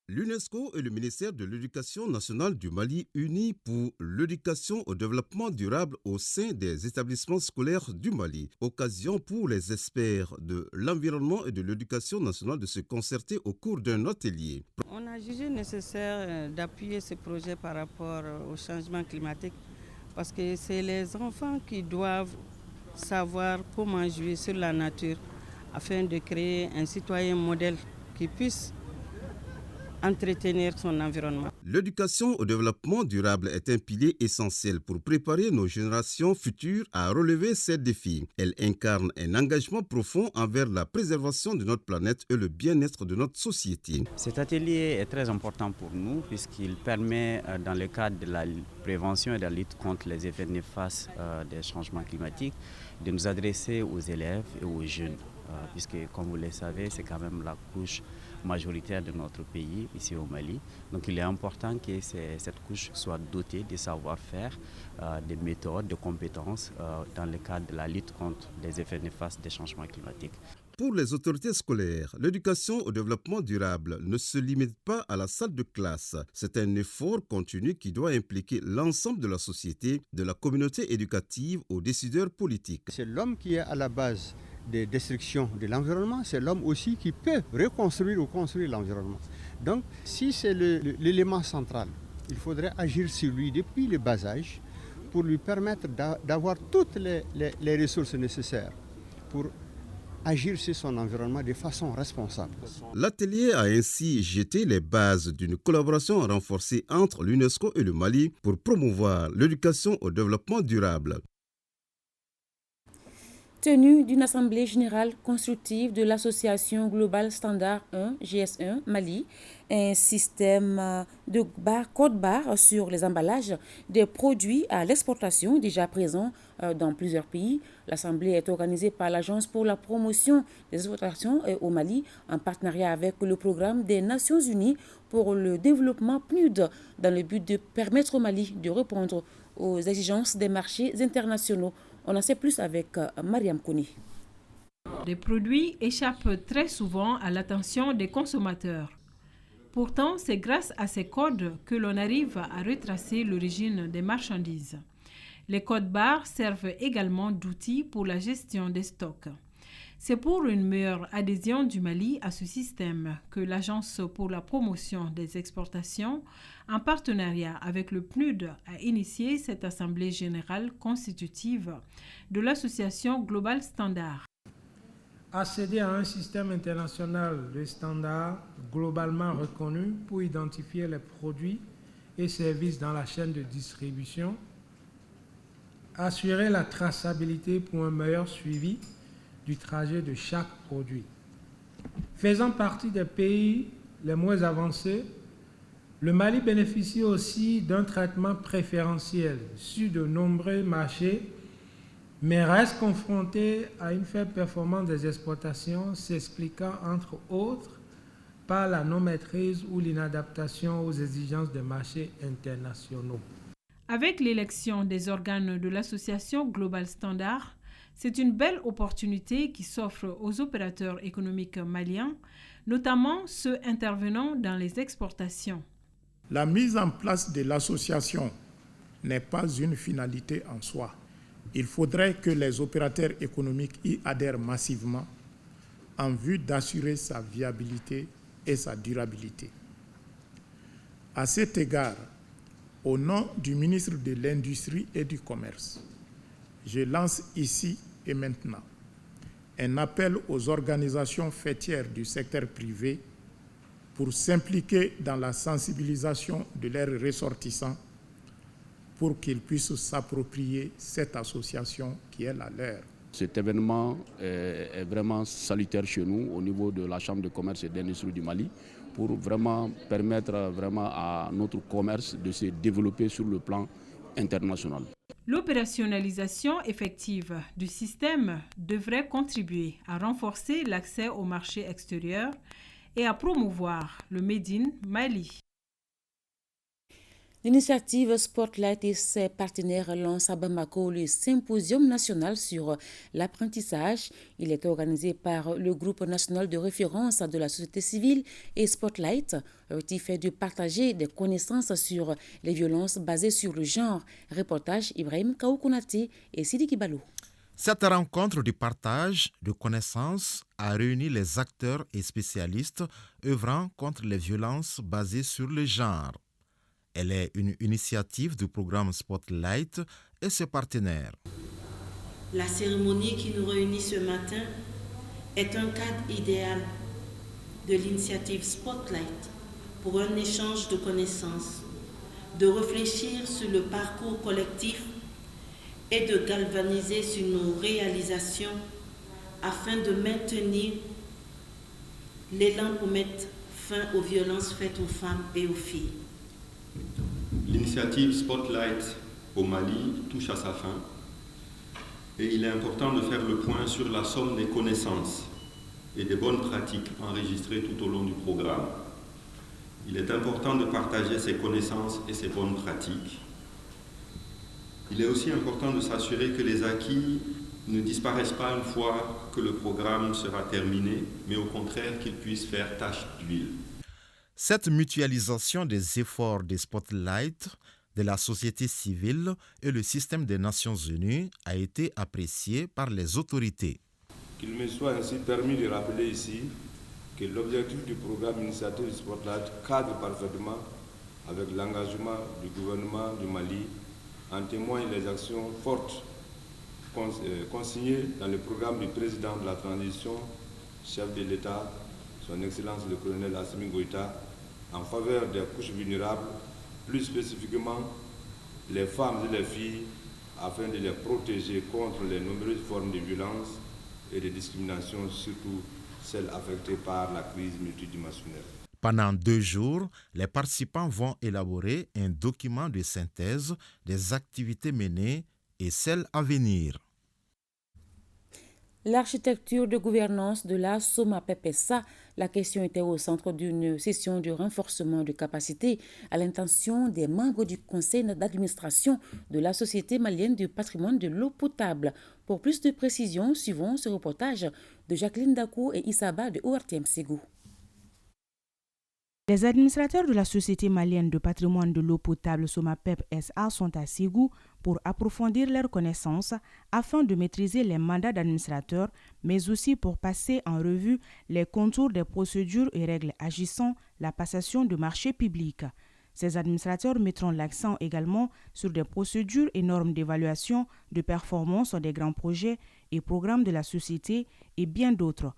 L'UNESCO et le ministère de l'Éducation nationale du Mali unis pour l'éducation au développement durable au sein des établissements scolaires du Mali. Occasion pour les experts de l'environnement et de l'éducation nationale de se concerter au cours d'un atelier. On a jugé nécessaire d'appuyer ce projet par rapport au changement climatique parce que c'est les enfants qui doivent savoir comment jouer sur la nature afin de créer un citoyen modèle qui puisse entretenir son environnement. L'éducation au développement durable est un pilier essentiel pour préparer nos générations futures à relever ces défis. Elle incarne un engagement profond envers la préservation de notre planète et le bien-être de notre société. Cet atelier est très important pour nous puisqu'il permet, dans le cadre de la prévention et de la lutte contre les effets néfastes des changements climatiques, de nous adresser aux élèves et aux jeunes. Puisque, comme vous le savez, c'est quand même la couche majoritaire de notre pays, ici au Mali. Donc il est important que cette couche soit dotée de savoir-faire, de méthodes, de compétences dans le cadre de la lutte contre les effets néfastes des changements climatiques. Pour les autorités scolaires, l'éducation au développement durable ne se limite pas à la salle de classe. C'est un effort continu qui doit impliquer l'ensemble de la société, de la communauté éducative aux décideurs politiques. C'est l'homme qui est à la base des destructions de l'environnement, c'est l'homme aussi qui peut reconstruire ou construire l'environnement. Donc, si c'est l'élément central, il faudrait agir sur lui depuis le bas âge pour lui permettre d'avoir toutes les ressources nécessaires pour agir sur son environnement de façon responsable. L'atelier a ainsi jeté les bases d'une collaboration renforcée entre l'UNESCO et le Mali pour promouvoir l'éducation au développement durable. Tenue d'une assemblée générale constructive de l'association Global Standard 1, GS1 Mali, un système de code-barre sur les emballages des produits à l'exportation déjà présents dans plusieurs pays. L'assemblée est organisée par l'Agence pour la promotion des exportations au Mali en partenariat avec le programme des Nations Unies pour le développement PNUD dans le but de permettre au Mali de répondre aux exigences des marchés internationaux. On en sait plus avec Mariam Kouni. Les produits échappent très souvent à l'attention des consommateurs. Pourtant, c'est grâce à ces codes que l'on arrive à retracer l'origine des marchandises. Les codes barres servent également d'outils pour la gestion des stocks. C'est pour une meilleure adhésion du Mali à ce système que l'Agence pour la promotion des exportations, en partenariat avec le PNUD, a initié cette assemblée générale constitutive de l'association Global Standard. Accéder à un système international de standards globalement reconnu pour identifier les produits et services dans la chaîne de distribution, assurer la traçabilité pour un meilleur suivi du trajet de chaque produit. Faisant partie des pays les moins avancés, le Mali bénéficie aussi d'un traitement préférentiel sur de nombreux marchés, mais reste confronté à une faible performance des exportations, s'expliquant entre autres par la non-maîtrise ou l'inadaptation aux exigences des marchés internationaux. Avec l'élection des organes de l'association Global Standard, c'est une belle opportunité qui s'offre aux opérateurs économiques maliens, notamment ceux intervenant dans les exportations. La mise en place de l'association n'est pas une finalité en soi. Il faudrait que les opérateurs économiques y adhèrent massivement en vue d'assurer sa viabilité et sa durabilité. À cet égard, au nom du ministre de l'Industrie et du Commerce, je lance ici et maintenant un appel aux organisations faîtières du secteur privé pour s'impliquer dans la sensibilisation de leurs ressortissants pour qu'ils puissent s'approprier cette association qui est la leur. Cet événement est vraiment salutaire chez nous au niveau de la Chambre de commerce et d'industrie du Mali pour vraiment permettre à notre commerce de se développer sur le plan international. L'opérationnalisation effective du système devrait contribuer à renforcer l'accès au marché extérieur et à promouvoir le Made in Mali. L'initiative Spotlight et ses partenaires lancent à Bamako le symposium national sur l'apprentissage. Il est organisé par le groupe national de référence de la société civile et Spotlight, qui fait de partager des connaissances sur les violences basées sur le genre. Reportage Ibrahim Kaoukounati et Sidi Kibalo. Cette rencontre de partage de connaissances a réuni les acteurs et spécialistes œuvrant contre les violences basées sur le genre. Elle est une initiative du programme Spotlight et ses partenaires. La cérémonie qui nous réunit ce matin est un cadre idéal de l'initiative Spotlight pour un échange de connaissances, de réfléchir sur le parcours collectif et de galvaniser sur nos réalisations afin de maintenir l'élan pour mettre fin aux violences faites aux femmes et aux filles. L'initiative Spotlight au Mali touche à sa fin et il est important de faire le point sur la somme des connaissances et des bonnes pratiques enregistrées tout au long du programme. Il est important de partager ces connaissances et ces bonnes pratiques. Il est aussi important de s'assurer que les acquis ne disparaissent pas une fois que le programme sera terminé, mais au contraire qu'ils puissent faire tache d'huile. Cette mutualisation des efforts des Spotlight, de la société civile et le système des Nations Unies a été appréciée par les autorités. Qu'il me soit ainsi permis de rappeler ici que l'objectif du programme Initiative Spotlight cadre parfaitement avec l'engagement du gouvernement du Mali. En témoignent les actions fortes consignées dans le programme du président de la transition, chef de l'État, son Excellence le colonel Assimi Goïta, en faveur des couches vulnérables, plus spécifiquement les femmes et les filles, afin de les protéger contre les nombreuses formes de violence et de discrimination, surtout celles affectées par la crise multidimensionnelle. Pendant 2 jours, les participants vont élaborer un document de synthèse des activités menées et celles à venir. L'architecture de gouvernance de la SOMAPEP-SA, la question était au centre d'une session de renforcement de capacité à l'intention des membres du conseil d'administration de la Société malienne du patrimoine de l'eau potable. Pour plus de précisions, suivons ce reportage de Jacqueline Dakou et Issaba de ORTM Ségou. Les administrateurs de la Société malienne de patrimoine de l'eau potable SOMAPEP-SA sont à Ségou pour approfondir leurs connaissances afin de maîtriser les mandats d'administrateurs, mais aussi pour passer en revue les contours des procédures et règles agissant la passation de marchés publics. Ces administrateurs mettront l'accent également sur des procédures et normes d'évaluation de performance des grands projets et programmes de la société et bien d'autres.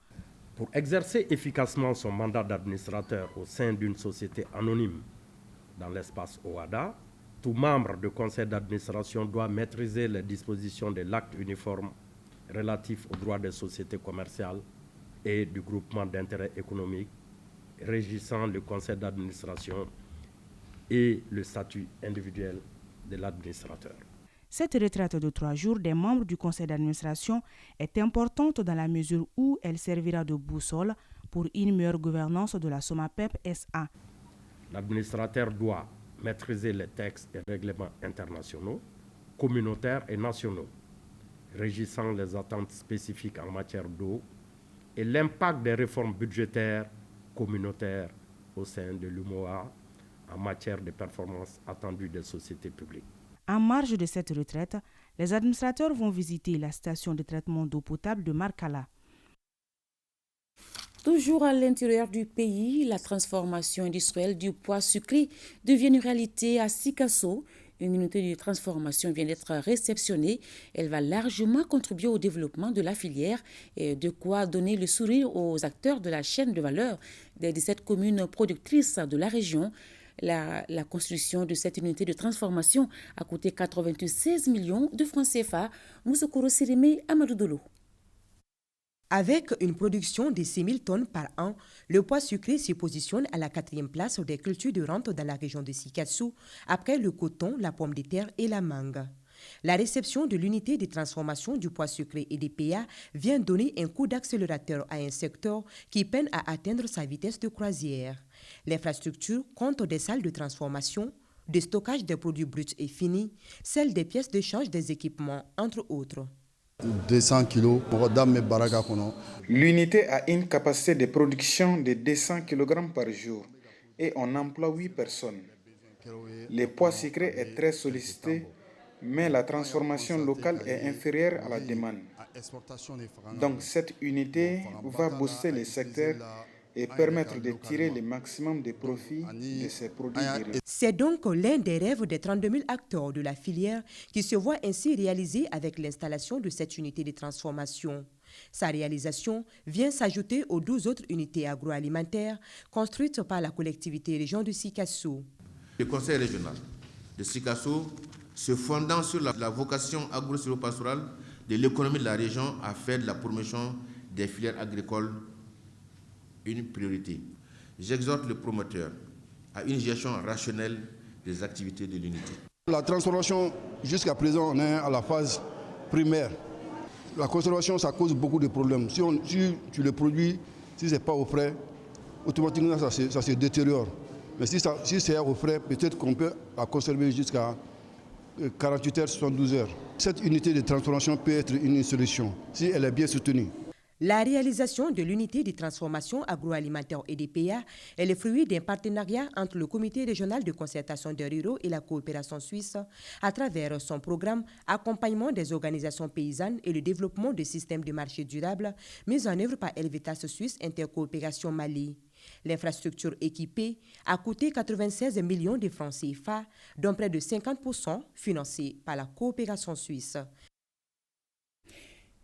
Pour exercer efficacement son mandat d'administrateur au sein d'une société anonyme dans l'espace OADA, tout membre du conseil d'administration doit maîtriser les dispositions de l'acte uniforme relatif aux droits des sociétés commerciales et du groupement d'intérêt économique régissant le conseil d'administration et le statut individuel de l'administrateur. Cette retraite de 3 jours des membres du conseil d'administration est importante dans la mesure où elle servira de boussole pour une meilleure gouvernance de la SOMAPEP-SA. L'administrateur doit maîtriser les textes et règlements internationaux, communautaires et nationaux, régissant les attentes spécifiques en matière d'eau et l'impact des réformes budgétaires communautaires au sein de l'UMOA en matière de performance attendue des sociétés publiques. En marge de cette retraite, les administrateurs vont visiter la station de traitement d'eau potable de Markala. Toujours à l'intérieur du pays, la transformation industrielle du pois sucré devient une réalité à Sikasso. Une unité de transformation vient d'être réceptionnée. Elle va largement contribuer au développement de la filière et de quoi donner le sourire aux acteurs de la chaîne de valeur des 17 communes productrices de la région. La construction de cette unité de transformation a coûté 96 millions de francs CFA. Moussokoro Sirime Amadou Dolo. Avec une production de 6 000 tonnes par an, le pois sucré se positionne à la 4e place des cultures de rente dans la région de Sikasso, après le coton, la pomme de terre et la mangue. La réception de l'unité de transformation du pois sucré et des PA vient donner un coup d'accélérateur à un secteur qui peine à atteindre sa vitesse de croisière. L'infrastructure compte des salles de transformation, de stockage des produits bruts et finis, celle des pièces d'échange des équipements, entre autres. 200 kg. L'unité a une capacité de production de 200 kg par jour et on emploie 8 personnes. Le pois sucré est très sollicité, mais la transformation locale est inférieure à la demande. Donc cette unité va booster le secteur et permettre de tirer le maximum de profit de ces produits dérivés. C'est donc l'un des rêves des 32 000 acteurs de la filière qui se voit ainsi réalisé avec l'installation de cette unité de transformation. Sa réalisation vient s'ajouter aux 12 autres unités agroalimentaires construites par la collectivité région de Sikasso. Le conseil régional de Sikasso, se fondant sur la vocation agro-silvopastorale de l'économie de la région, a fait de la promotion des filières agricoles une priorité. J'exhorte le promoteur à une gestion rationnelle des activités de l'unité. La transformation, jusqu'à présent, on est à la phase primaire. La conservation, ça cause beaucoup de problèmes. Si tu le produis, si ce n'est pas au frais, automatiquement ça se détériore. Mais si c'est au frais, peut-être qu'on peut la conserver jusqu'à 48 heures, 72 heures. Cette unité de transformation peut être une solution si elle est bien soutenue. La réalisation de l'unité de transformation agroalimentaire EDPA est le fruit d'un partenariat entre le Comité régional de concertation des ruraux et la coopération suisse à travers son programme Accompagnement des organisations paysannes et le développement de systèmes de marché durables mis en œuvre par Helvetas Suisse Intercoopération Mali. L'infrastructure équipée a coûté 96 millions de francs CFA, dont près de 50% financés par la coopération suisse.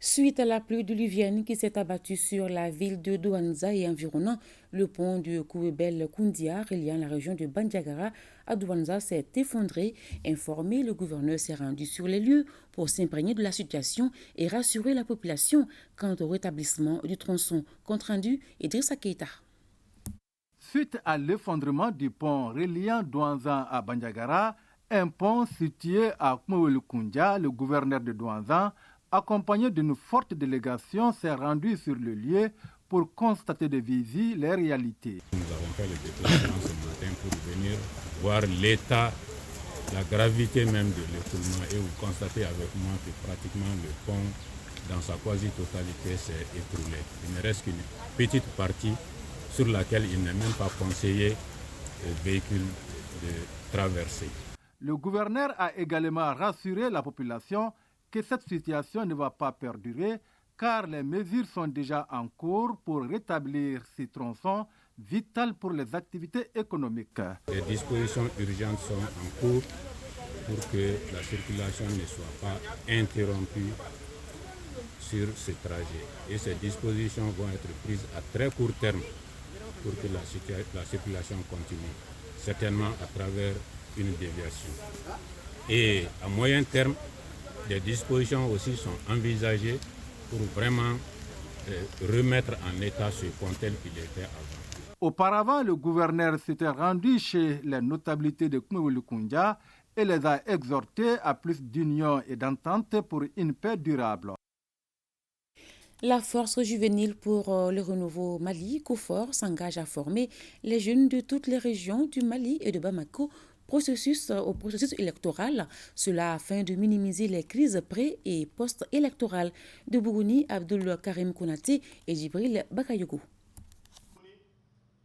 Suite à la pluie diluvienne qui s'est abattue sur la ville de Douanza et environnant, le pont du Kouébel-Koundia reliant la région de Bandiagara à Douanza s'est effondré. Informé, le gouverneur s'est rendu sur les lieux pour s'imprégner de la situation et rassurer la population quant au rétablissement du tronçon. Compte rendu, Idrissa Keita. Suite à l'effondrement du pont reliant Douanza à Bandiagara, un pont situé à Kouébel-Koundia, le gouverneur de Douanza, accompagné d'une forte délégation, s'est rendu sur le lieu pour constater de visu les réalités. Nous avons fait le déplacement ce matin pour venir voir l'état, la gravité même de l'écoulement et vous constatez avec moi que pratiquement le pont dans sa quasi-totalité s'est écroulé. Il ne reste qu'une petite partie sur laquelle il n'est même pas conseillé aux véhicules de traverser. Le gouverneur a également rassuré la population que cette situation ne va pas perdurer car les mesures sont déjà en cours pour rétablir ces tronçons vitaux pour les activités économiques. Les dispositions urgentes sont en cours pour que la circulation ne soit pas interrompue sur ce trajet. Et ces dispositions vont être prises à très court terme pour que la circulation continue, certainement à travers une déviation. Et à moyen terme, des dispositions aussi sont envisagées pour vraiment remettre en état ce pont tel qu'il était avant. Auparavant, le gouverneur s'était rendu chez les notabilités de Kouébel-Koundia et les a exhortés à plus d'union et d'entente pour une paix durable. La force juvénile pour le renouveau Mali, COFOR, s'engage à former les jeunes de toutes les régions du Mali et de Bamako au processus électoral, cela afin de minimiser les crises pré- et post-électorales de Bougouni, Abdul Karim Kounaté et Djibril Bakayoko.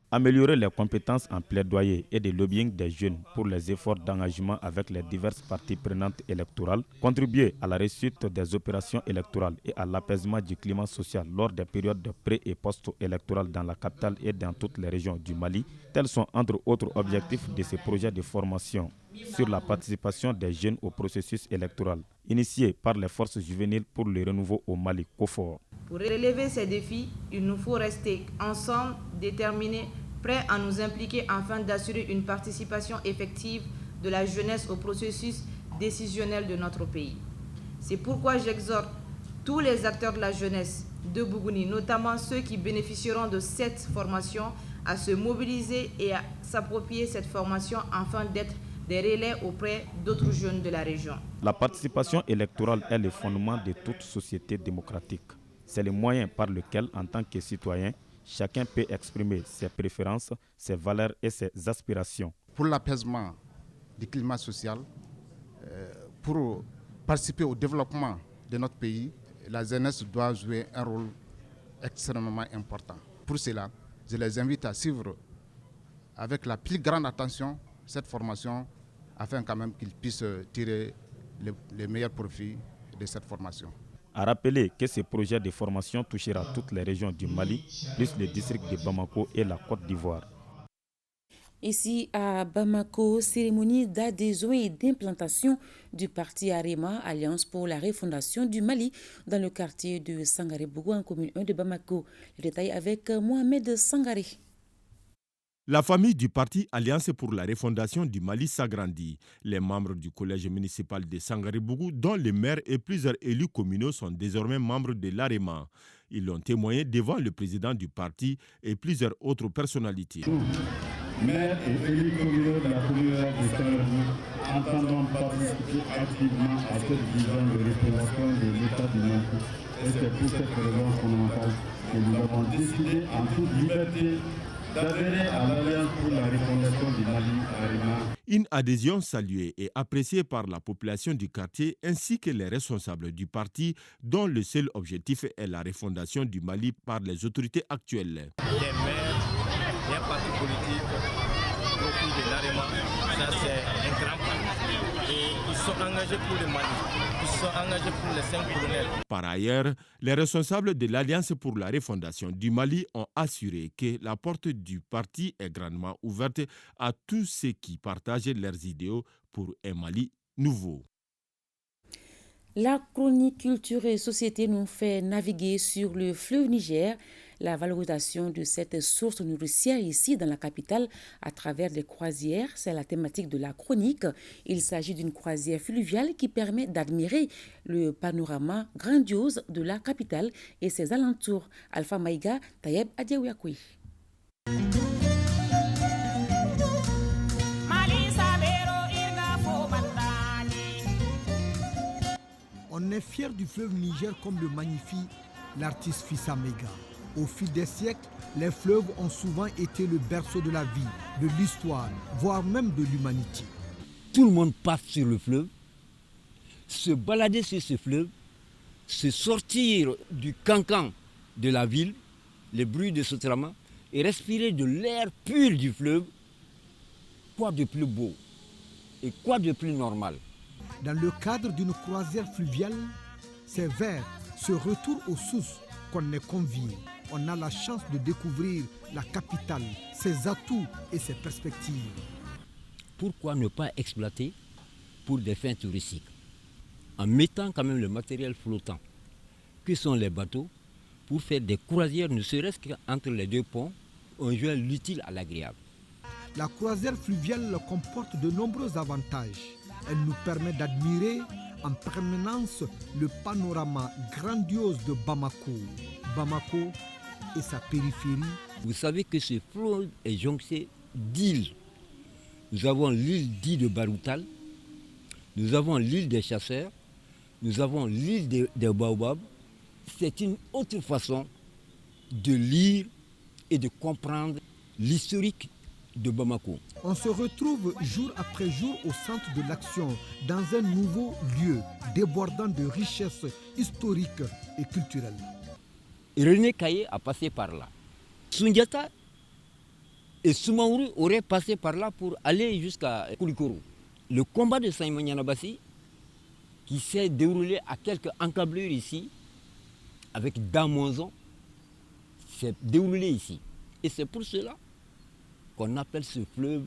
Améliorer les compétences en plaidoyer et de lobbying des jeunes pour les efforts d'engagement avec les diverses parties prenantes électorales, contribuer à la réussite des opérations électorales et à l'apaisement du climat social lors des périodes de pré- et post-électorales dans la capitale et dans toutes les régions du Mali, tels sont entre autres objectifs de ces projets de formation sur la participation des jeunes au processus électoral, initié par les forces juvéniles pour le renouveau au Mali, COFOR. Pour relever ces défis, il nous faut rester ensemble, déterminés, prêts à nous impliquer afin d'assurer une participation effective de la jeunesse au processus décisionnel de notre pays. C'est pourquoi j'exhorte tous les acteurs de la jeunesse de Bougouni, notamment ceux qui bénéficieront de cette formation, à se mobiliser et à s'approprier cette formation afin d'être des relais auprès d'autres jeunes de la région. La participation électorale est le fondement de toute société démocratique. C'est le moyen par lequel, en tant que citoyen, chacun peut exprimer ses préférences, ses valeurs et ses aspirations. Pour l'apaisement du climat social, pour participer au développement de notre pays, la jeunesse doit jouer un rôle extrêmement important. Pour cela, je les invite à suivre avec la plus grande attention cette formation afin quand même qu'ils puissent tirer les meilleurs profits de cette formation. À rappeler que ce projet de formation touchera toutes les régions du Mali, plus le district de Bamako et la Côte d'Ivoire. Ici à Bamako, cérémonie d'adhésion et d'implantation du parti Arema, Alliance pour la refondation du Mali, dans le quartier de Sangaré-Bougou, en commune 1 de Bamako. Le détail avec Mohamed Sangaré. La famille du parti Alliance pour la refondation du Mali s'agrandit. Les membres du collège municipal de Sangaré-Bougou, dont le maire et plusieurs élus communaux, sont désormais membres de l'AREMA. Ils l'ont témoigné devant le président du parti et plusieurs autres personnalités. Maires et élus communaux de la commune de Sangaré-Bougou entendons participer activement à cette vision de refondation de l'État du Mali. Et c'est pour cette raison fondamentale que nous avons décidé en toute liberté d'adhérer à l'Alliance pour la refondation du Mali, AREMA. Une adhésion saluée et appréciée par la population du quartier ainsi que les responsables du parti, dont le seul objectif est la refondation du Mali par les autorités actuelles. Les maires, les partis politiques, profit de l'AREMA, ça c'est un grand parti. Et ils sont engagés pour le Mali, ils sont engagés pour les 5 colonels. Par ailleurs, les responsables de l'Alliance pour la refondation du Mali ont assuré que la porte du parti est grandement ouverte à tous ceux qui partagent leurs idéaux pour un Mali nouveau. La chronique culture et société nous fait naviguer sur le fleuve Niger, la valorisation de cette source nourricière ici dans la capitale à travers des croisières. C'est la thématique de la chronique. Il s'agit d'une croisière fluviale qui permet d'admirer le panorama grandiose de la capitale et ses alentours. Alpha Maïga, Tayeb Adiaouyakoui. On est fier du fleuve Niger comme le magnifie l'artiste Fissa Mega. Au fil des siècles, les fleuves ont souvent été le berceau de la vie, de l'histoire, voire même de l'humanité. Tout le monde passe sur le fleuve, se balader sur ce fleuve, se sortir du cancan de la ville, les bruits de Sotrama, et respirer de l'air pur du fleuve. Quoi de plus beau et quoi de plus normal? Dans le cadre d'une croisière fluviale, c'est vers ce retour aux sources qu'on est convié. On a la chance de découvrir la capitale, ses atouts et ses perspectives. Pourquoi ne pas exploiter pour des fins touristiques en mettant quand même le matériel flottant, que sont les bateaux, pour faire des croisières, ne serait-ce qu'entre les deux ponts, on joint l'utile à l'agréable. La croisière fluviale comporte de nombreux avantages. Elle nous permet d'admirer en permanence le panorama grandiose de Bamako. Bamako et sa périphérie. Vous savez que ce fleuve est jonché d'îles. Nous avons l'île dite de Baroutal, nous avons l'île des chasseurs, nous avons l'île des Baobabs. C'est une autre façon de lire et de comprendre l'historique de Bamako. On se retrouve jour après jour au centre de l'action, dans un nouveau lieu débordant de richesses historiques et culturelles. René Kaye a passé par là. Sundiata et Soumaourou auraient passé par là pour aller jusqu'à Koulikoro. Le combat de Simon Yanabassi, qui s'est déroulé à quelques encablures ici, avec Damonzon, s'est déroulé ici. Et c'est pour cela qu'on appelle ce fleuve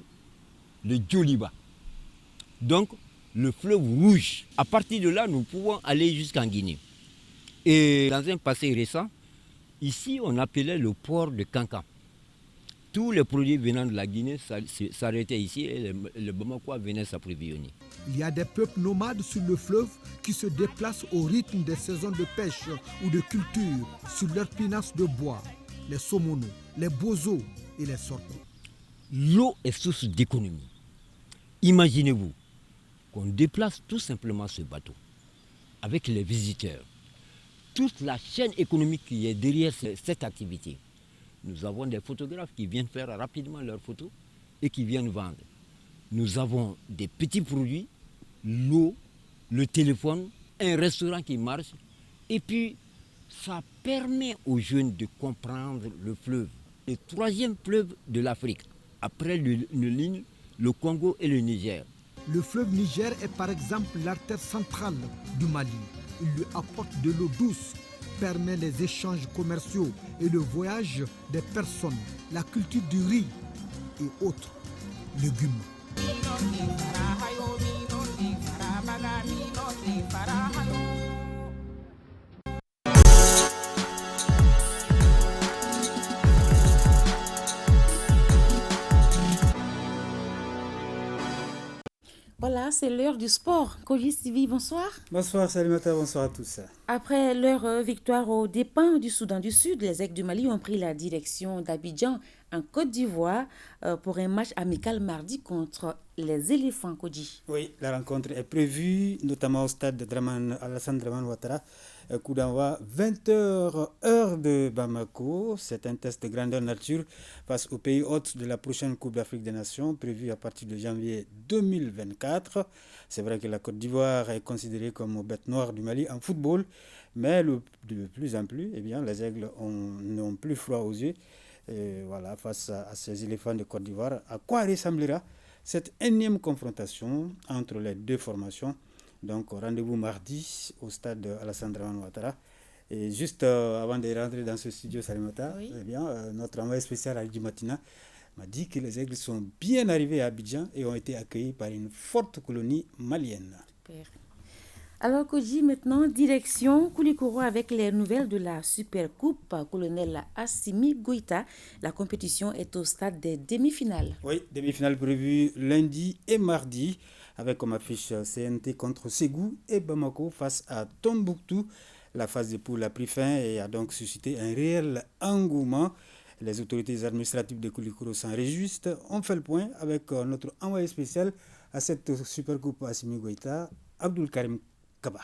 le Djoliba. Donc, le fleuve rouge. À partir de là, nous pouvons aller jusqu'en Guinée. Et dans un passé récent, ici, on appelait le port de Cancan. Tous les produits venant de la Guinée s'arrêtaient ici et le Bamako venait s'approvisionner. Il y a des peuples nomades sur le fleuve qui se déplacent au rythme des saisons de pêche ou de culture sur leurs pinasses de bois, les somonos, les bozos et les sorgho. L'eau est source d'économie. Imaginez-vous qu'on déplace tout simplement ce bateau avec les visiteurs. Toute la chaîne économique qui est derrière cette activité. Nous avons des photographes qui viennent faire rapidement leurs photos et qui viennent vendre. Nous avons des petits produits, l'eau, le téléphone, un restaurant qui marche. Et puis, ça permet aux jeunes de comprendre le fleuve. Le troisième fleuve de l'Afrique, après le Nil, le Congo et le Niger. Le fleuve Niger est par exemple l'artère centrale du Mali. Il lui apporte de l'eau douce, permet les échanges commerciaux et le voyage des personnes, la culture du riz et autres légumes. Voilà, c'est l'heure du sport. Koji Sivi, bonsoir. Bonsoir Salimata, bonsoir à tous. Après leur victoire aux dépens du Soudan du Sud, les Aigles du Mali ont pris la direction d'Abidjan en Côte d'Ivoire pour un match amical mardi contre les éléphants Koji. Oui, la rencontre est prévue notamment au stade Alassane Dramane Ouattara. Coup d'envoi 20h heure de Bamako. C'est un test de grandeur nature face aux pays hôtes de la prochaine Coupe d'Afrique des Nations prévue à partir de janvier 2024. C'est vrai que la Côte d'Ivoire est considérée comme bête noire du Mali en football, mais de plus en plus, les Aigles n'ont plus froid aux yeux. Et voilà, face à ces éléphants de Côte d'Ivoire, à quoi ressemblera cette énième confrontation entre les deux formations? Donc rendez-vous mardi au stade Alassane Dramane Ouattara. Et juste avant de rentrer dans ce studio Salimata, oui. Notre envoyé spécial Alidji Matina m'a dit que les Aigles sont bien arrivés à Abidjan et ont été accueillis par une forte colonie malienne. Super. Alors Koji, maintenant, direction Koulikoro avec les nouvelles de la Super Coupe Colonel Assimi Goïta. La compétition est au stade des demi-finales. Oui, demi-finales prévues lundi et mardi, avec comme affiche CNT contre Ségou et Bamako face à Tombouctou. La phase de poule a pris fin et a donc suscité un réel engouement. Les autorités administratives de Koulikoro s'en réjouissent. On fait le point avec notre envoyé spécial à cette Super Coupe Assimi Goïta, Abdoul Karim Kaba.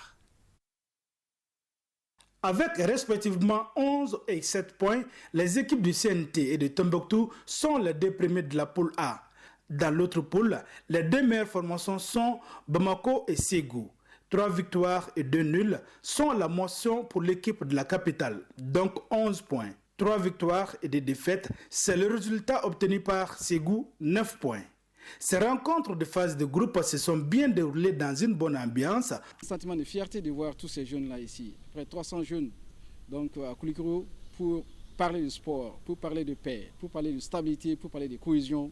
Avec respectivement 11 et 7 points, les équipes du CNT et de Tombouctou sont les deux premiers de la poule A. Dans l'autre poule, les deux meilleures formations sont Bamako et Ségou. 3 victoires et 2 nuls sont la motion pour l'équipe de la capitale, donc 11 points. 3 victoires et 2 défaites, c'est le résultat obtenu par Ségou, 9 points. Ces rencontres de phase de groupe se sont bien déroulées dans une bonne ambiance. Un sentiment de fierté de voir tous ces jeunes-là ici, près de 300 jeunes donc à Koulikoro, pour parler de sport, pour parler de paix, pour parler de stabilité, pour parler de cohésion.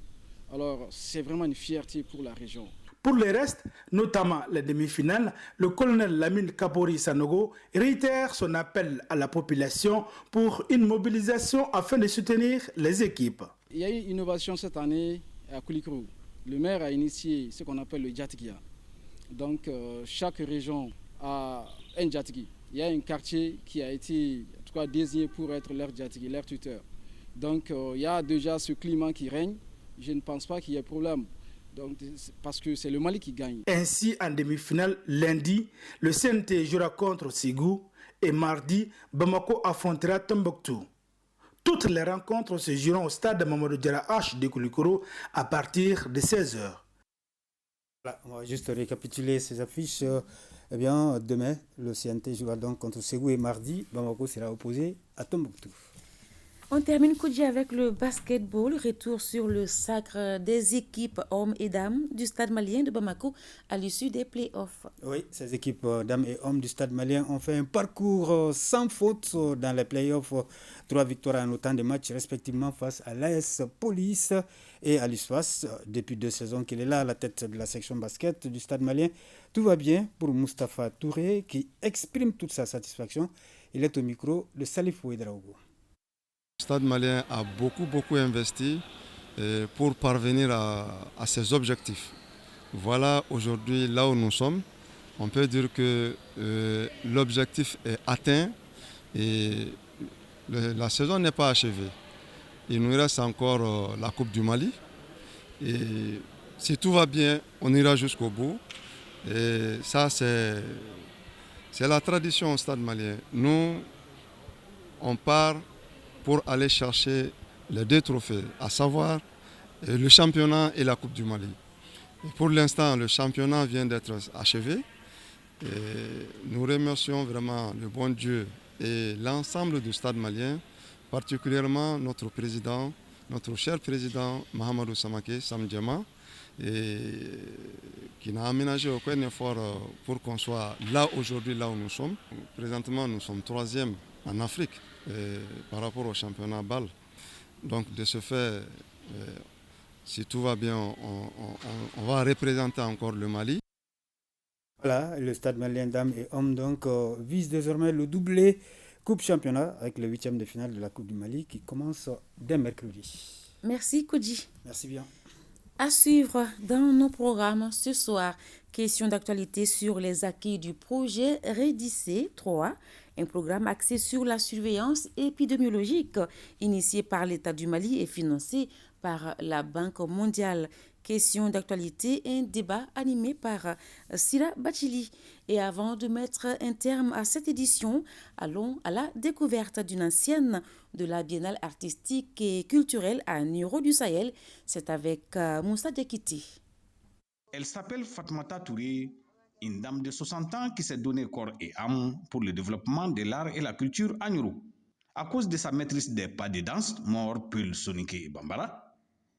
Alors, c'est vraiment une fierté pour la région. Pour le reste, notamment les demi-finales, le colonel Lamine Kapori Sanogo réitère son appel à la population pour une mobilisation afin de soutenir les équipes. Il y a eu une innovation cette année à Koulikoro. Le maire a initié ce qu'on appelle le Djatigia. Donc, chaque région a un Djatigi. Il y a un quartier qui a été en tout cas désigné pour être leur Djatigi, leur tuteur. Donc, il y a déjà ce climat qui règne. Je ne pense pas qu'il y ait problème, donc, parce que c'est le Mali qui gagne. Ainsi, en demi-finale, lundi, le CNT jouera contre Ségou et mardi, Bamako affrontera Tombouctou. Toutes les rencontres se joueront au stade Mamadou Diarra H de Koulikoro à partir de 16h. Voilà, on va juste récapituler ces affiches. Demain, le CNT jouera donc contre Ségou et mardi, Bamako sera opposé à Tombouctou. On termine Koji avec le basketball, retour sur le sacre des équipes hommes et dames du stade malien de Bamako à l'issue des playoffs. Oui, ces équipes dames et hommes du stade malien ont fait un parcours sans faute dans les playoffs. 3 victoires en autant de matchs respectivement face à l'AS Police et à l'USFAS. Depuis 2 saisons qu'il est là à la tête de la section basket du stade malien. Tout va bien pour Moustapha Touré qui exprime toute sa satisfaction. Il est au micro de Salif Ouedraogo. Le Stade malien a beaucoup investi pour parvenir à ses objectifs. Voilà aujourd'hui là où nous sommes. On peut dire que l'objectif est atteint et la saison n'est pas achevée. Il nous reste encore la Coupe du Mali. Et Si tout va bien, on ira jusqu'au bout. Et ça, c'est la tradition au Stade malien. Nous, on part pour aller chercher les 2 trophées, à savoir le championnat et la Coupe du Mali. Et pour l'instant, le championnat vient d'être achevé. Et nous remercions vraiment le bon Dieu et l'ensemble du Stade malien, particulièrement notre président, notre cher président Mahamadou Samake Samdjama, qui n'a aménagé aucun effort pour qu'on soit là aujourd'hui, là où nous sommes. Présentement, nous sommes 3e en Afrique par rapport au championnat BAL. Donc de ce fait, si tout va bien, on va représenter encore le Mali. Voilà, le Stade malien dames et hommes donc vise désormais le doublé Coupe Championnat avec le 8e de finale de la Coupe du Mali qui commence dès mercredi. Merci Kodji. Merci bien. À suivre dans nos programmes ce soir, question d'actualité sur les acquis du projet REDICE 3, un programme axé sur la surveillance épidémiologique initié par l'État du Mali et financé par la Banque mondiale. Question d'actualité, un débat animé par Sira Bachili. Et avant de mettre un terme à cette édition, allons à la découverte d'une ancienne de la Biennale artistique et culturelle à Nioro du Sahel. C'est avec Moussa Diakité. Elle s'appelle Fatmata Touré, une dame de 60 ans qui s'est donné corps et âme pour le développement de l'art et la culture à Nioro. À cause de sa maîtrise des pas de danse, Mor, Pul, Sonike et Bambara,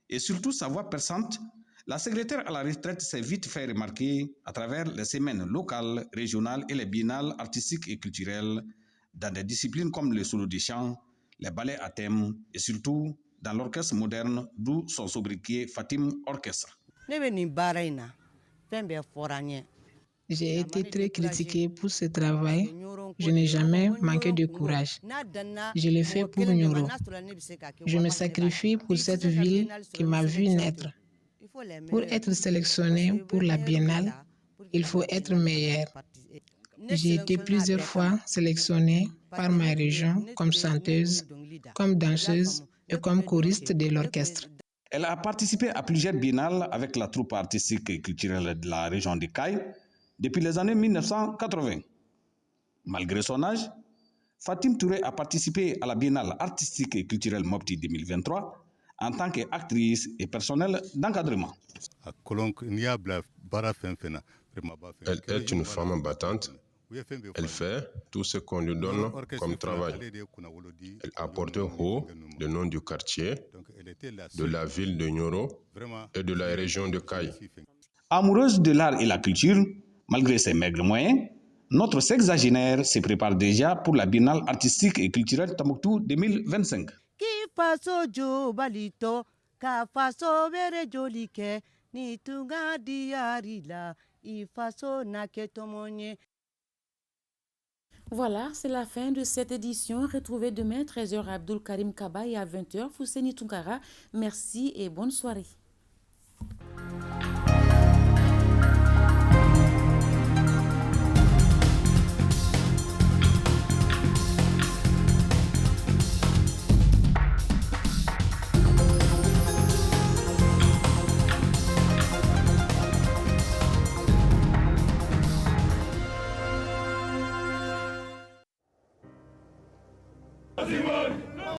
et surtout sa voix perçante, la secrétaire à la retraite s'est vite fait remarquer à travers les semaines locales, régionales et les biennales artistiques et culturelles dans des disciplines comme le solo de chant, les ballets à thème et surtout dans l'orchestre moderne, d'où son sobriquet Fatim Orchestre. J'ai été très critiquée pour ce travail. Je n'ai jamais manqué de courage. Je le fais pour Nioro. Je me sacrifie pour cette ville qui m'a vu naître. Pour être sélectionné pour la biennale, il faut être meilleur. J'ai été plusieurs fois sélectionnée par ma région comme chanteuse, comme danseuse et comme choriste de l'orchestre. Elle a participé à plusieurs biennales avec la troupe artistique et culturelle de la région de Caille depuis les années 1980. Malgré son âge, Fatim Touré a participé à la biennale artistique et culturelle Mopti 2023 en tant qu'actrice et personnel d'encadrement. Elle est une femme battante. Elle fait tout ce qu'on lui donne comme travail. Elle a porté haut le nom du quartier, de la ville de Nioro et de la région de Caille. Amoureuse de l'art et la culture, malgré ses maigres moyens, notre sexagénaire se prépare déjà pour la biennale artistique et culturelle Tombouctou 2025. Voilà, c'est la fin de cette édition. Retrouvez demain 13h Abdul Karim Kaba et à 20h Fousseni Tunkara. Merci et bonne soirée.